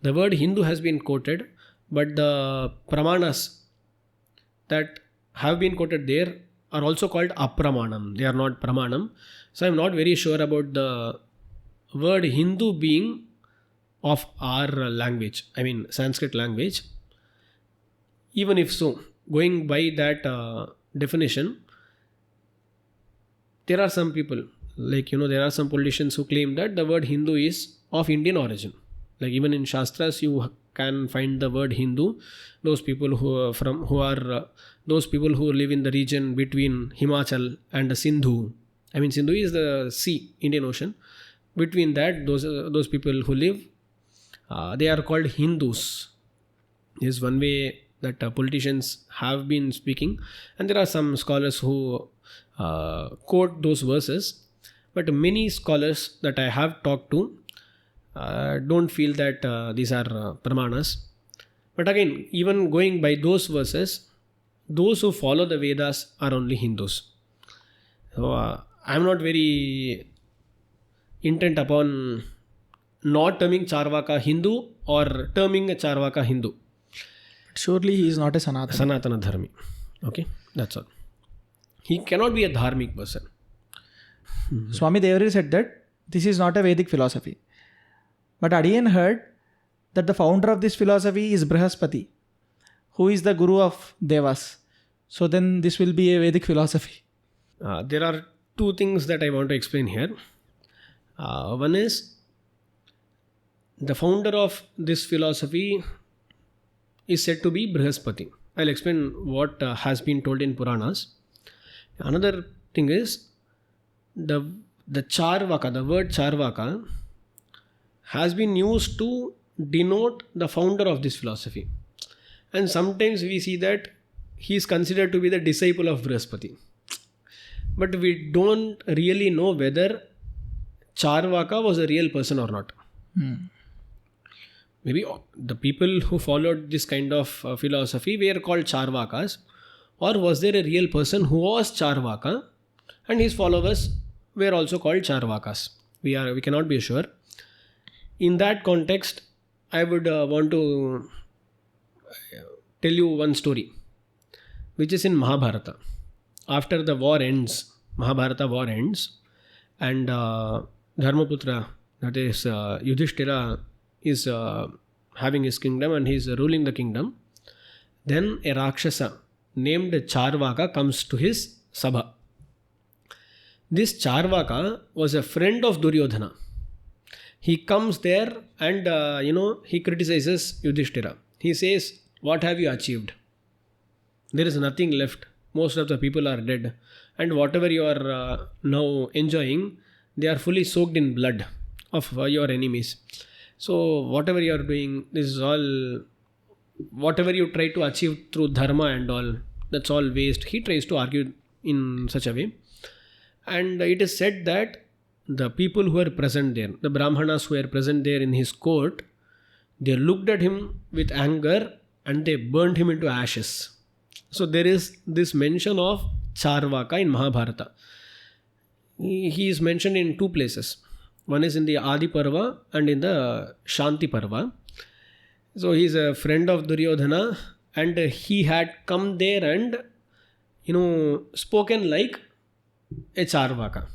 the word Hindu has been quoted, but the pramanas that have been quoted there are also called apramanam. They are not pramanam. So I am not very sure about the word Hindu being of our language, Sanskrit language. Even if so, going by that definition, there are some people, there are some politicians who claim that the word Hindu is of Indian origin. Like even in Shastras, you can find the word Hindu. Those people those people who live in the region between Himachal and the Sindhu. I mean, Sindhu is the sea, Indian Ocean. Between that, those people who live, they are called Hindus. This is one way that politicians have been speaking, and there are some scholars who quote those verses. But many scholars that I have talked to don't feel that these are pramanas. But again, even going by those verses, those who follow the Vedas are only Hindus. So I am not very intent upon not terming Charvaka Hindu or terming a Charvaka Hindu. Surely he is not a Sanatana Dharmi. Okay, that's all. He cannot be a dharmic person. Swami Devari said that this is not a Vedic philosophy. But Adiyan heard that the founder of this philosophy is Brihaspati, who is the guru of Devas. So then this will be a Vedic philosophy. There are two things that I want to explain here. One is the founder of this philosophy is said to be Brihaspati. I'll explain what has been told in Puranas. Another thing is the Charvaka, the word Charvaka has been used to denote the founder of this philosophy. And sometimes we see that he is considered to be the disciple of Brihaspati. But we don't really know whether Charvaka was a real person or not. Maybe the people who followed this kind of philosophy were called Charvakas, or was there a real person who was Charvaka and his followers were also called Charvakas? We cannot be sure. In that context, I would want to tell you one story, which is in Mahabharata. After the war ends, Mahabharata war ends, and Dharmaputra, that is Yudhishthira, is having his kingdom and he is ruling the kingdom. Then a Rakshasa named Charvaka comes to his Sabha. This Charvaka was a friend of Duryodhana. He comes there and he criticizes Yudhishthira. He says, "What have you achieved? There is nothing left. Most of the people are dead, and whatever you are now enjoying, they are fully soaked in blood of your enemies. So whatever you are doing, this is all, whatever you try to achieve through dharma and all, that's all waste." He tries to argue in such a way. And it is said that the people who were present there, the Brahmanas who were present there in his court, they looked at him with anger and they burned him into ashes. So there is this mention of Charvaka in Mahabharata. He is mentioned in two places. One is in the Adi Parva and in the Shanti Parva. So he is a friend of Duryodhana and he had come there and spoken like a Charvaka.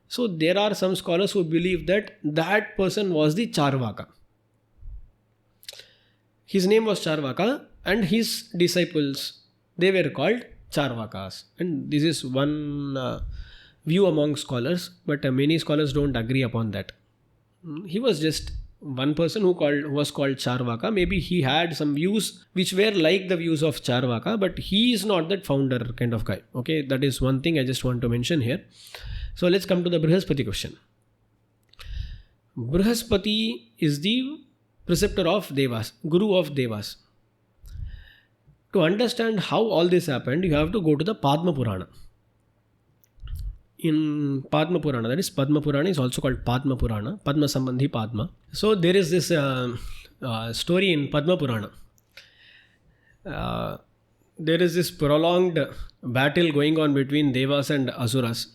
So there are some scholars who believe that that person was the Charvaka. His name was Charvaka and his disciples, they were called Charvakas. And this is one view among scholars, but many scholars don't agree upon that. He was just one person who was called Charvaka. Maybe he had some views which were like the views of Charvaka, but he is not that founder kind of guy. Okay, that is one thing I just want to mention here. So let's come to the Brihaspati question. Brihaspati is the preceptor of Devas, Guru of Devas. To understand how all this happened, you have to go to the Padma Purana. In Padma Purana, that is Padma Purana is also called Padma Purana, Padma Sambandhi Padma. So there is this story in Padma Purana. There is this prolonged battle going on between Devas and Asuras.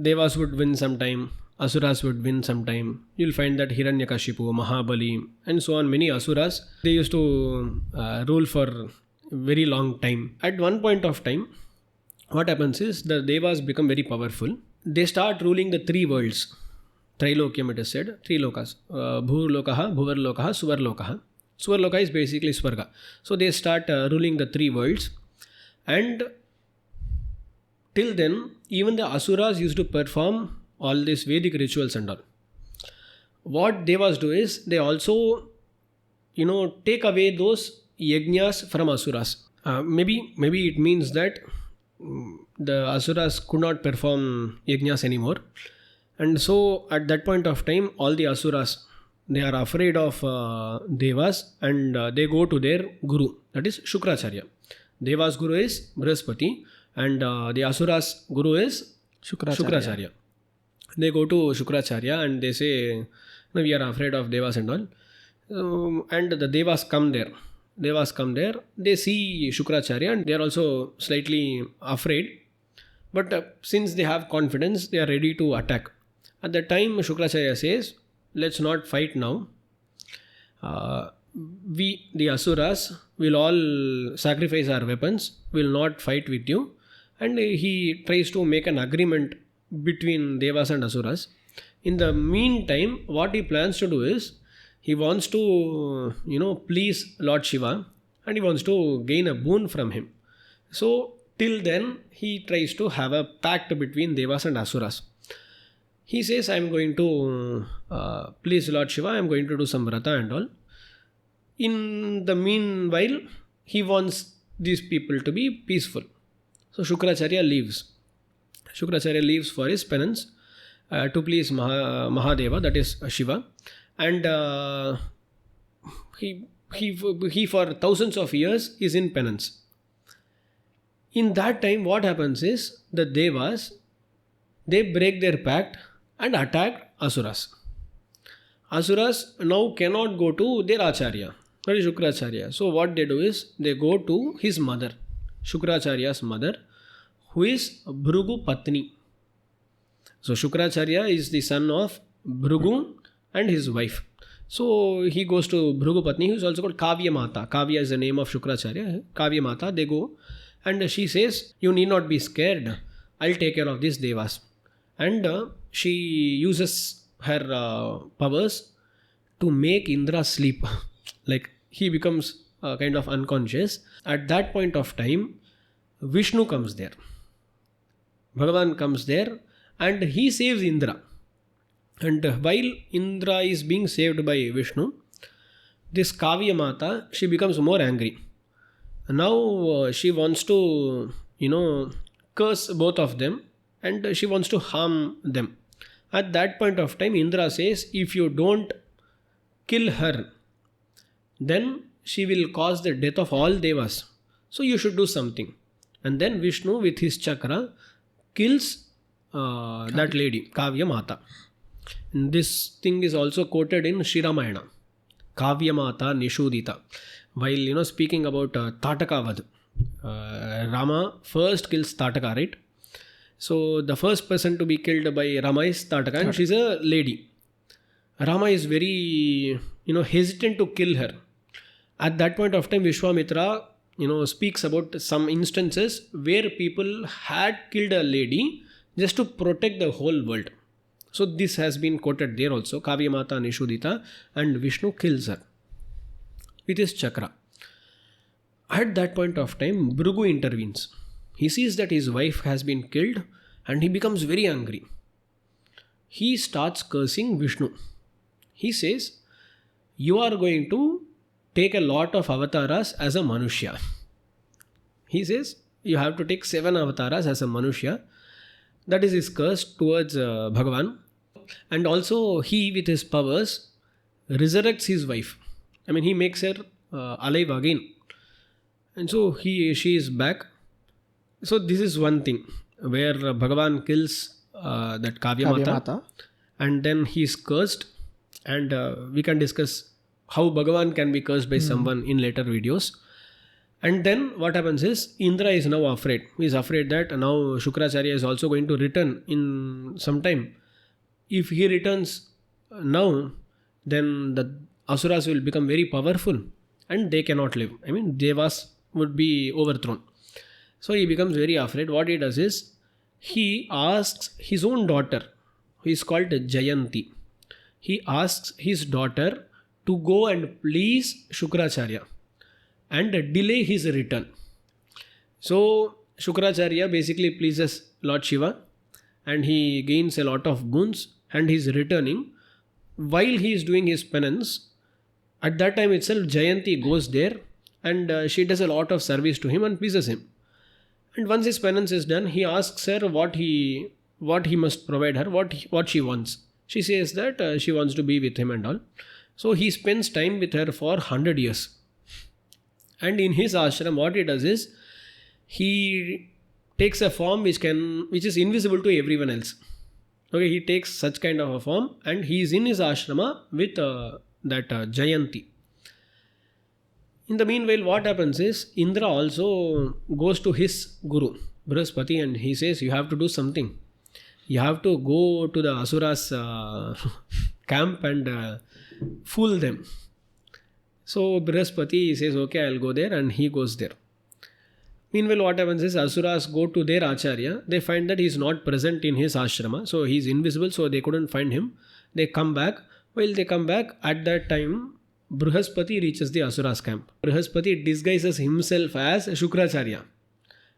Devas would win sometime, Asuras would win sometime. You'll find that Hiranyakashipu, Mahabali, and so on, many Asuras, they used to rule for a very long time. At one point of time, what happens is the Devas become very powerful. They start ruling the three worlds. Trilokyam, it is said, three lokas. Bhurlokaha, Bhuvarlokaha, Suvarlokaha. Suvarloka is basically Swarga. So they start ruling the three worlds. And till then, even the Asuras used to perform all these Vedic rituals and all. what Devas do is they also, take away those yajnas from asuras. Maybe it means that the asuras could not perform yajnas anymore. And so at that point of time, all the asuras, they are afraid of Devas, and they go to their guru, that is Shukracharya. Devas guru is Brihaspati, and the asuras guru is Shukracharya. They go to Shukracharya and they say, no, we are afraid of Devas and all. And the Devas come there. They see Shukracharya and they are also slightly afraid. But since they have confidence, they are ready to attack. At that time, Shukracharya says, let's not fight now. We, the asuras, will all sacrifice our weapons, will not fight with you. And he tries to make an agreement between Devas and asuras. In the meantime, what he plans to do is, he wants to, please Lord Shiva, and he wants to gain a boon from him. So, till then, he tries to have a pact between Devas and asuras. He says, I am going to please Lord Shiva, I am going to do some vrata and all. In the meanwhile, he wants these people to be peaceful. So Shukracharya leaves. Shukracharya leaves for his penance to please Mahadeva, that is Shiva. And he for thousands of years is in penance. In that time, what happens is, the Devas, they break their pact and attack asuras. Asuras now cannot go to their Acharya, that is Shukracharya. So what they do is, they go to his mother, Shukracharya's mother, who is Bhrigu Patni. So Shukracharya is the son of Bhrigu and his wife. So he goes to Bhrigu Patni, who is also called Kavya Mata. Kavya is the name of Shukracharya. Kavya Mata, they go and she says, you need not be scared, I'll take care of these Devas. And she uses her powers to make Indra sleep. Like he becomes kind of unconscious. At that point of time, Vishnu comes there. Bhagavan comes there and he saves Indra. And while Indra is being saved by Vishnu, this Kavya Mata, she becomes more angry. Now she wants to, curse both of them, and she wants to harm them. At that point of time, Indra says, if you don't kill her, then she will cause the death of all Devas. So you should do something. And then Vishnu with his chakra kills that lady, Kavya Mata. And this thing is also quoted in Sri Ramayana. Kavya Mata Nishudita. While speaking about Tataka Vad, Rama first kills Tataka, right? So the first person to be killed by Rama is Tataka, and she's a lady. Rama is very hesitant to kill her. At that point of time, Vishwamitra speaks about some instances where people had killed a lady just to protect the whole world. So this has been quoted there also. Kavya Mata Nishudita, and Vishnu kills her with his chakra. At that point of time, Bhrigu intervenes. He sees that his wife has been killed and he becomes very angry. He starts cursing Vishnu. He says, you are going to take a lot of avatars as a Manushya. He says, you have to take 7 avatars as a Manushya. That is his curse towards Bhagavan. And also he with his powers resurrects his wife. He makes her alive again. And so she is back. So this is one thing where Bhagavan kills that Kavya Mata. And then he is cursed. And we can discuss how Bhagavan can be cursed by someone in later videos. And then what happens is, Indra is now afraid. He is afraid that now Shukracharya is also going to return in some time. If he returns now, then the asuras will become very powerful and they cannot live. Devas would be overthrown. So he becomes very afraid. What he does is, he asks his own daughter, who is called Jayanti. He asks his daughter to go and please Shukracharya and delay his return. So Shukracharya basically pleases Lord Shiva and he gains a lot of boons and he is returning. while he is doing his penance, at that time itself Jayanti goes there and she does a lot of service to him and pleases him. And once his penance is done, he asks her what he must provide her, what she wants. She says that she wants to be with him and all. So he spends time with her for 100 years. And in his ashram, what he does is, he takes a form which is invisible to everyone else. Okay, he takes such kind of a form and he is in his ashrama with that Jayanti. In the meanwhile, what happens is, Indra also goes to his guru, Brihaspati, and he says, you have to do something. You have to go to the Asuras camp and fool them. So Brihaspati says, okay, I'll go there, and he goes there. Meanwhile, what happens is, Asuras go to their Acharya. They find that he is not present in his ashrama. So he is invisible, so they couldn't find him. They come back. While they come back, at that time, Brihaspati reaches the Asuras camp. Brihaspati disguises himself as Shukracharya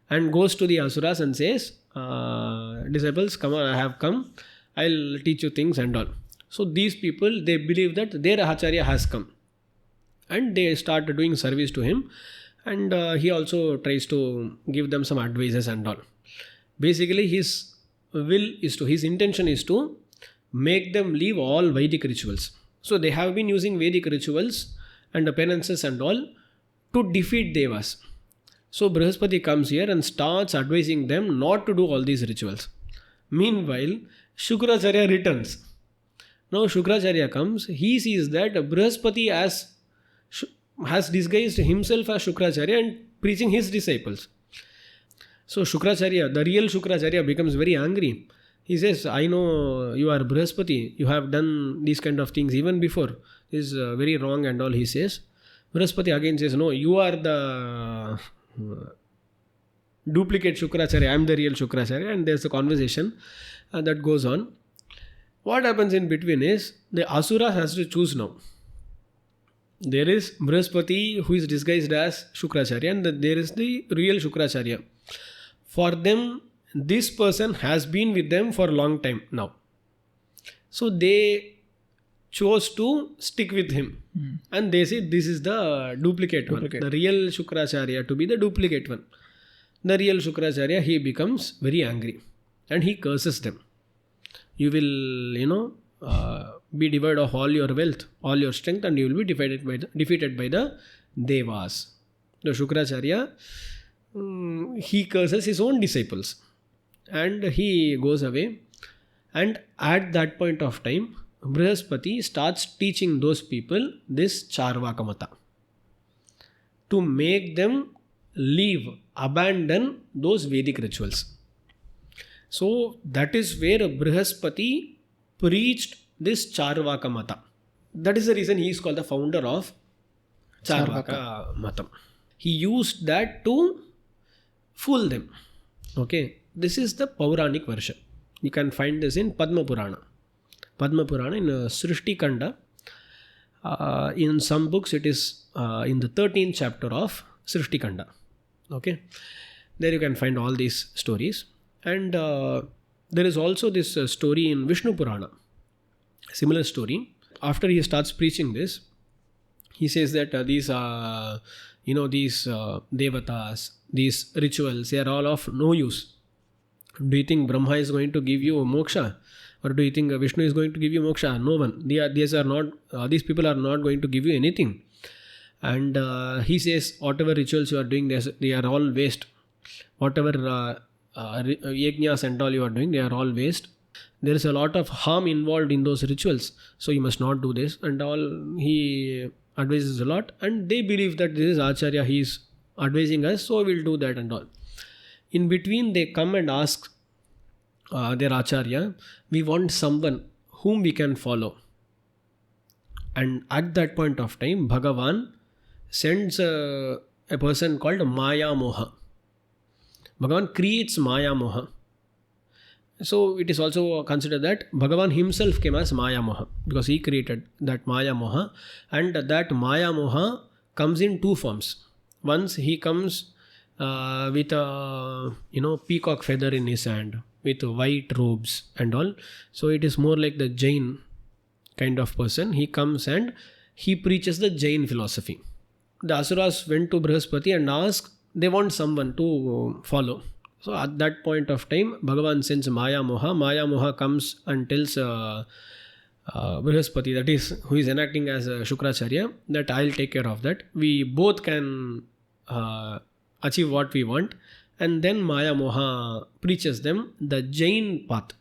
and goes to the Asuras and says, disciples, come on, I have come. I'll teach you things and all. So these people, they believe that their Acharya has come. And they start doing service to him. And he also tries to give them some advices and all. Basically, his intention is to make them leave all Vedic rituals. So they have been using Vedic rituals and penances and all to defeat Devas. So Brihaspati comes here and starts advising them not to do all these rituals. Meanwhile, Shukracharya returns. Now Shukracharya comes, he sees that Brihaspati has disguised himself as Shukracharya and preaching his disciples. So Shukracharya, the real Shukracharya, becomes very angry. He says, I know you are Brihaspati, you have done these kind of things even before. This is very wrong and all, he says. Brihaspati again says, no, you are the duplicate Shukracharya, I am the real Shukracharya, and there's a conversation that goes on. What happens in between is, the Asura has to choose now. There is Brihaspati who is disguised as Shukracharya, and there is the real Shukracharya. For them, this person has been with them for a long time now. So they chose to stick with him. And they say this is the duplicate one. The real Shukracharya to be the duplicate one. The real Shukracharya, he becomes very angry. And he curses them. You will, be devoid of all your wealth, all your strength, and you will be defeated by the Devas. The Shukracharya, he curses his own disciples. And he goes away. And at that point of time, Brihaspati starts teaching those people this Charvaka Mata to make them abandon those Vedic rituals. So that is where Brihaspati preached this Charvaka Mata. That is the reason he is called the founder of Charvaka Matam. He used that to fool them. Okay. This is the Pauranic version. You can find this in Padma Purana. Padma Purana in Srishti Kanda. In some books it is in the 13th chapter of Srishti Kanda. Okay. There you can find all these stories. And there is also this story in Vishnu Purana. Similar story. After he starts preaching this, he says that these devatas, these rituals, they are all of no use. Do you think Brahma is going to give you moksha? Or do you think Vishnu is going to give you moksha? No one. These people are not going to give you anything. And he says, whatever rituals you are doing, they are all waste. Whatever yajnas and all you are doing, they are all waste. There is a lot of harm involved in those rituals. So you must not do this. And all, he advises a lot. And they believe that this is Acharya, he is advising us, so we'll do that and all. In between, they come and ask their Acharya, we want someone whom we can follow. And at that point of time, Bhagavan sends a person called Maya Moha. Bhagavan creates Maya Moha. So it is also considered that Bhagavan himself came as Maya Moha because he created that Maya Moha. And that Maya Moha comes in two forms. Once he comes with a peacock feather in his hand, with white robes and all. So it is more like the Jain kind of person. He comes and he preaches the Jain philosophy. The Asuras went to Brihaspati and asked, they want someone to follow. So at that point of time, Bhagavan sends Maya Moha. Maya Moha comes and tells Brihaspati, that is, who is enacting as Shukracharya, that I'll take care of that. We both can achieve what we want. And then Maya Moha preaches them the Jain path.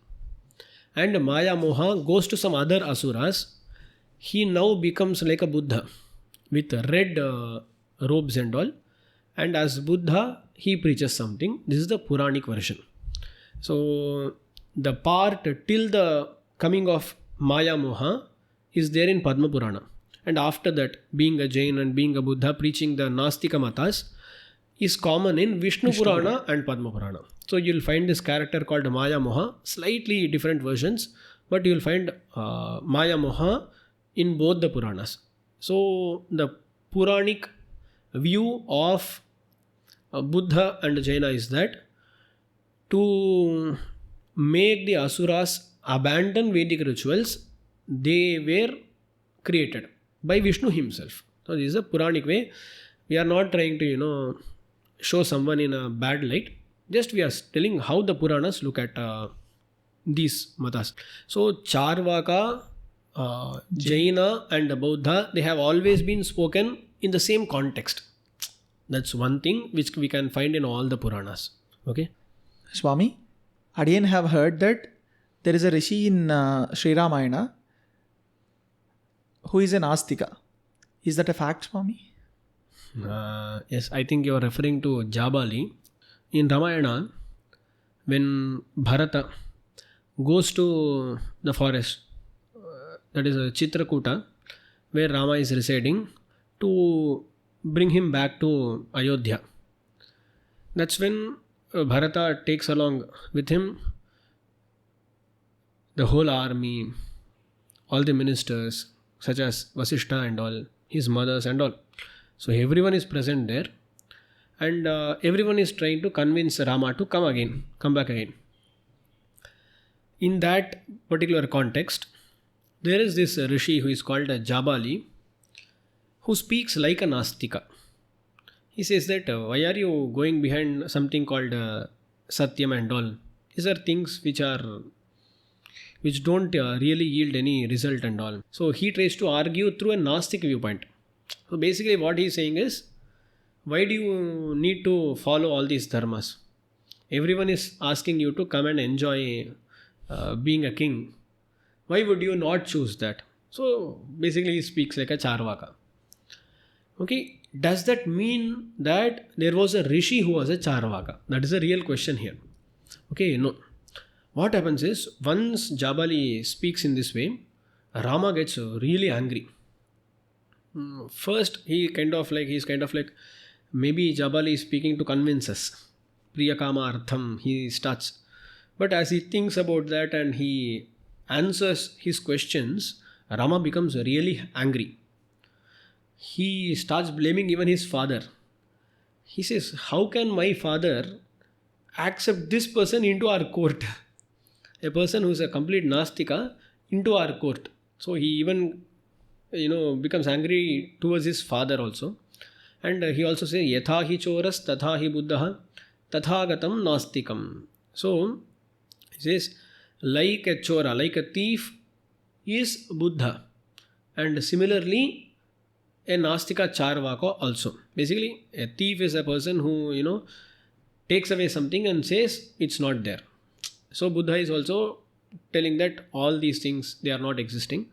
And Maya Moha goes to some other Asuras. He now becomes like a Buddha with red robes and all. And as Buddha, he preaches something. This is the Puranic version. So the part till the coming of Maya Moha is there in Padma Purana. And after that, being a Jain and being a Buddha, preaching the Nastika Matas is common in Vishnu Purana and Padma Purana. So you'll find this character called Maya Moha, slightly different versions, but you'll find Maya Moha in both the Puranas. So the Puranic view of Buddha and Jaina is that to make the Asuras abandon Vedic rituals, they were created by Vishnu himself. So this is a Puranic way. We are not trying to, show someone in a bad light. Just we are telling how the Puranas look at these matas. So Charvaka, Jaina and Buddha, they have always been spoken in the same context. That's one thing which we can find in all the Puranas. Okay. Swami, I again have heard that there is a rishi in Sri Ramayana who is an Nastika. Is that a fact, Swami? Yes, I think you are referring to Jabali. In Ramayana, when Bharata goes to the forest, that is a Chitrakuta, where Rama is residing, to bring him back to Ayodhya. That's when Bharata takes along with him the whole army, all the ministers, such as Vasishtha and all, his mothers and all. So everyone is present there, and everyone is trying to convince Rama to come back again. In that particular context, there is this rishi who is called Jabali, who speaks like a Nastika. He says that, why are you going behind something called Satyam and all? These are things which don't really yield any result and all. So he tries to argue through a Nastic viewpoint. So basically what he is saying is, why do you need to follow all these dharmas? Everyone is asking you to come and enjoy being a king. Why would you not choose that? So basically he speaks like a Charvaka. Okay, does that mean that there was a rishi who was a Charvaka? That is a real question here. Okay, no. What happens is, once Jabali speaks in this way, Rama gets really angry. First, he's kind of like, maybe Jabali is speaking to convince us. Priyakama Artham, he starts. But as he thinks about that and he answers his questions, Rama becomes really angry. He starts blaming even his father. He says, how can my father accept this person into our court? A person who is a complete Nastika into our court. So he even becomes angry towards his father also. And he also says, Yatha hi choras tatha hi buddha tathagatam nastikam. So he says, like a chora, like a thief is Buddha. And similarly, a Nastika Charvaka also. Basically, a thief is a person who, takes away something and says it's not there. So Buddha is also telling that all these things, they are not existing.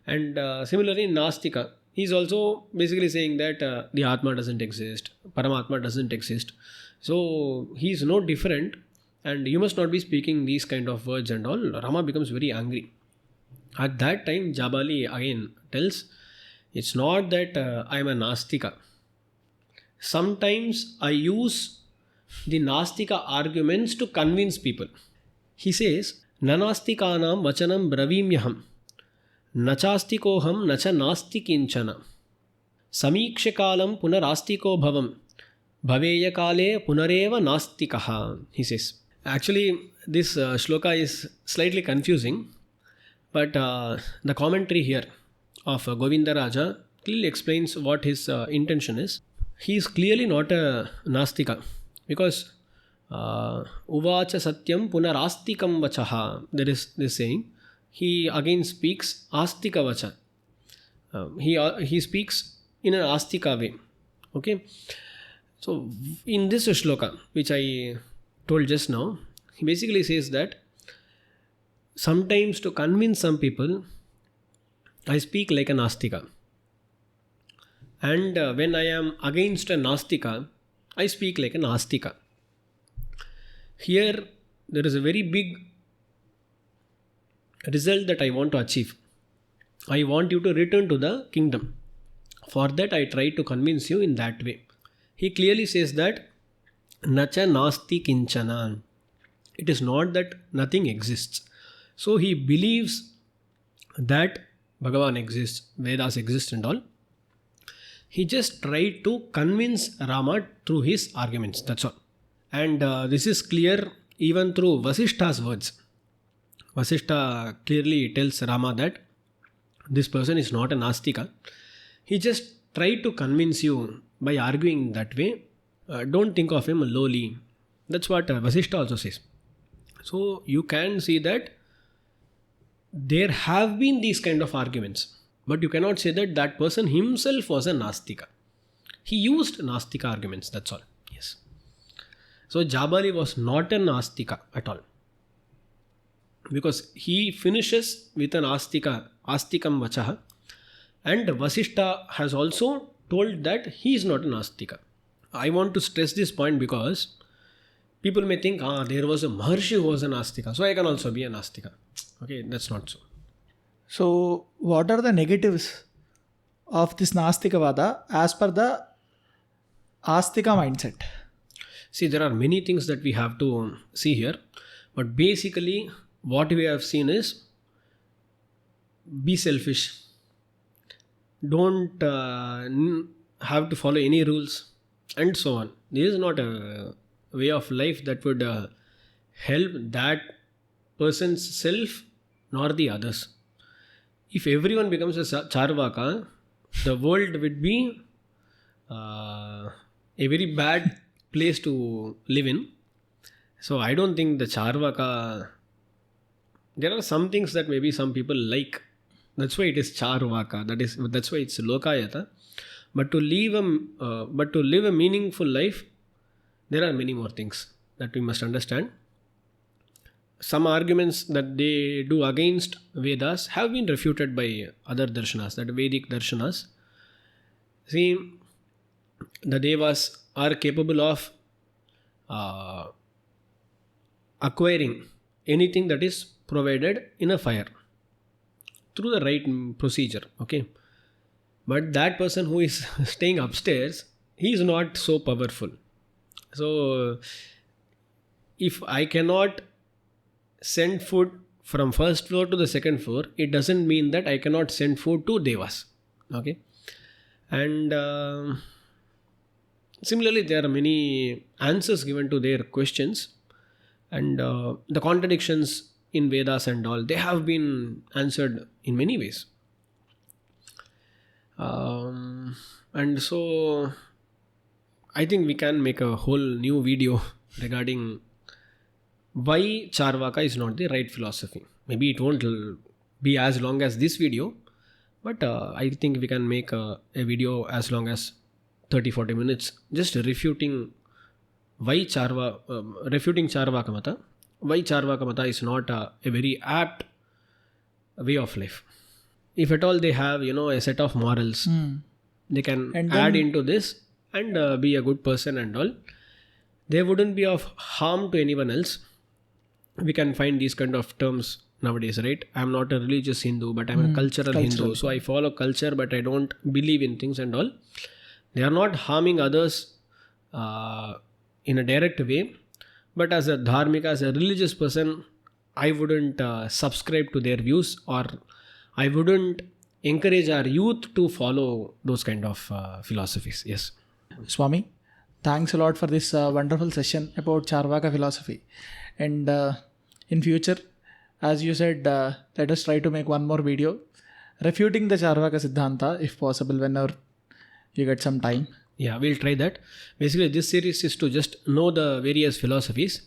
And similarly, Nastika, he is also basically saying that the Atma doesn't exist, Paramatma doesn't exist. So he is no different, and you must not be speaking these kind of words and all. Rama becomes very angry. At that time, Jabali again tells, it's not that I am a Nastika. Sometimes I use the Nastika arguments to convince people. He says, Nanastikanam vachanam bravimyaham nachastikoham nacha nasti kinchana samikshakalam punarastiko bhavam bhaveya kale punareva nastikaha. He says. Actually, this shloka is slightly confusing. But the commentary here of Govinda Raja clearly explains what his intention is. He is clearly not a Nastika because Uvacha Satyam Punarastikam Vachaha. There is this saying. He again speaks Astika Vacha. He speaks in an Astika way. Okay. So in this shloka, which I told just now, he basically says that sometimes to convince some people, I speak like an Astika. And when I am against a Nastika, I speak like an Astika. Here, there is a very big result that I want to achieve. I want you to return to the kingdom. For that, I try to convince you in that way. He clearly says that Nacha Nasti Kinchana. It is not that nothing exists. So he believes that Bhagavan exists, Vedas exist and all. He just tried to convince Rama through his arguments. That's all. And this is clear even through Vasishtha's words. Vasishtha clearly tells Rama that this person is not an Astika. He just tried to convince you by arguing that way. Don't think of him lowly. That's what Vasishtha also says. So you can see that there have been these kind of arguments. But you cannot say that that person himself was a Nastika. He used Nastika arguments, that's all. Yes. So Jabali was not a Nastika at all. Because he finishes with an Astikam Vachaha. And Vasishtha has also told that he is not an Astika. I want to stress this point because people may think, there was a Maharshi who was an Astika, so I can also be an Astika. Okay, that's not so. So, what are the negatives of this Nastikavada as per the Astika mindset? See, there are many things that we have to see here. But basically, what we have seen is be selfish. Don't have to follow any rules and so on. This is not a way of life that would help that person's self nor the others. If everyone becomes a Charvaka, the world would be a very bad place to live in. So I don't think the Charvaka, there are some things that maybe some people like. That's why it is Charvaka. That's why it's Lokayata. But to live a meaningful life, there are many more things that we must understand. Some arguments that they do against Vedas have been refuted by other darshanas, that Vedic darshanas. See, the Devas are capable of acquiring anything that is provided in a fire through the right procedure. Okay, but that person who is staying upstairs, he is not so powerful. So if I cannot send food from first floor to the second floor, it doesn't mean that I cannot send food to Devas. Okay, and similarly there are many answers given to their questions, and the contradictions in Vedas and all, they have been answered in many ways. And so I think we can make a whole new video regarding why Charvaka is not the right philosophy. Maybe it won't be as long as this video, but I think we can make a video as long as 30-40 minutes just refuting why refuting Charvaka Mata. Why Charvaka Mata is not a very apt way of life. If at all they have, a set of morals, they can add into this and be a good person and all. They wouldn't be of harm to anyone else. We can find these kind of terms nowadays, right? I'm not a religious Hindu, but I'm a cultural Hindu. So I follow culture, but I don't believe in things and all. They are not harming others in a direct way. But as a dharmika, as a religious person, I wouldn't subscribe to their views, or I wouldn't encourage our youth to follow those kind of philosophies. Yes. Swami, thanks a lot for this wonderful session about Charvaka philosophy. And in future, as you said, let us try to make one more video refuting the Charvaka Siddhanta if possible whenever you get some time. Yeah, we'll try that. Basically, this series is to just know the various philosophies.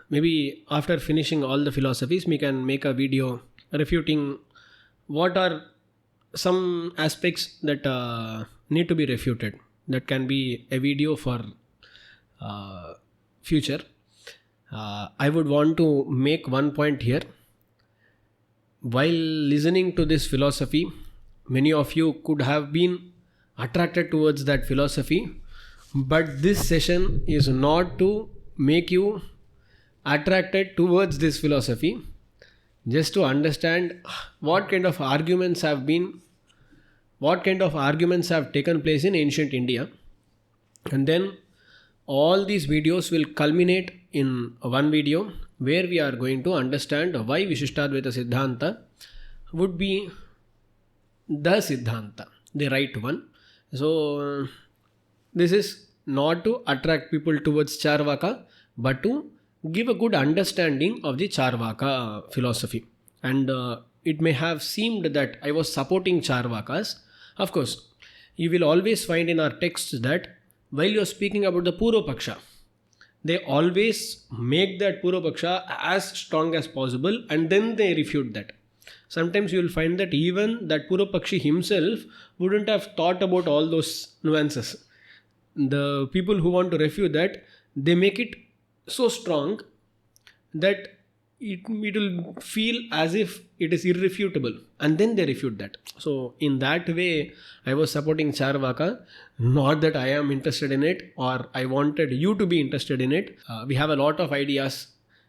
Maybe after finishing all the philosophies, we can make a video refuting what are some aspects that need to be refuted. That can be a video for future. I would want to make one point here. While listening to this philosophy, many of you could have been attracted towards that philosophy, but this session is not to make you attracted towards this philosophy, just to understand what kind of arguments have taken place in ancient India, and then all these videos will culminate in one video where we are going to understand why Vishishtadvaita Siddhanta would be the Siddhanta, the right one. So this is not to attract people towards Charvaka, but to give a good understanding of the Charvaka philosophy. And it may have seemed that I was supporting Charvakas. Of course, you will always find in our texts that while you are speaking about the Purvapaksha, they always make that Purvapaksha as strong as possible and then they refute that. Sometimes you will find that even that Purvapakshi himself wouldn't have thought about all those nuances. The people who want to refute that, they make it so strong that it will feel as if it is irrefutable, and then they refute that. So in that way, I was supporting Charvaka, not that I am interested in it or I wanted you to be interested in it. We have a lot of ideas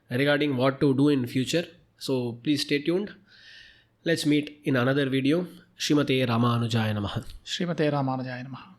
regarding what to do in future. So please stay tuned. Let's meet in another video. Srimate Ramanujaya Namaha. Srimate Ramanujaya Namaha.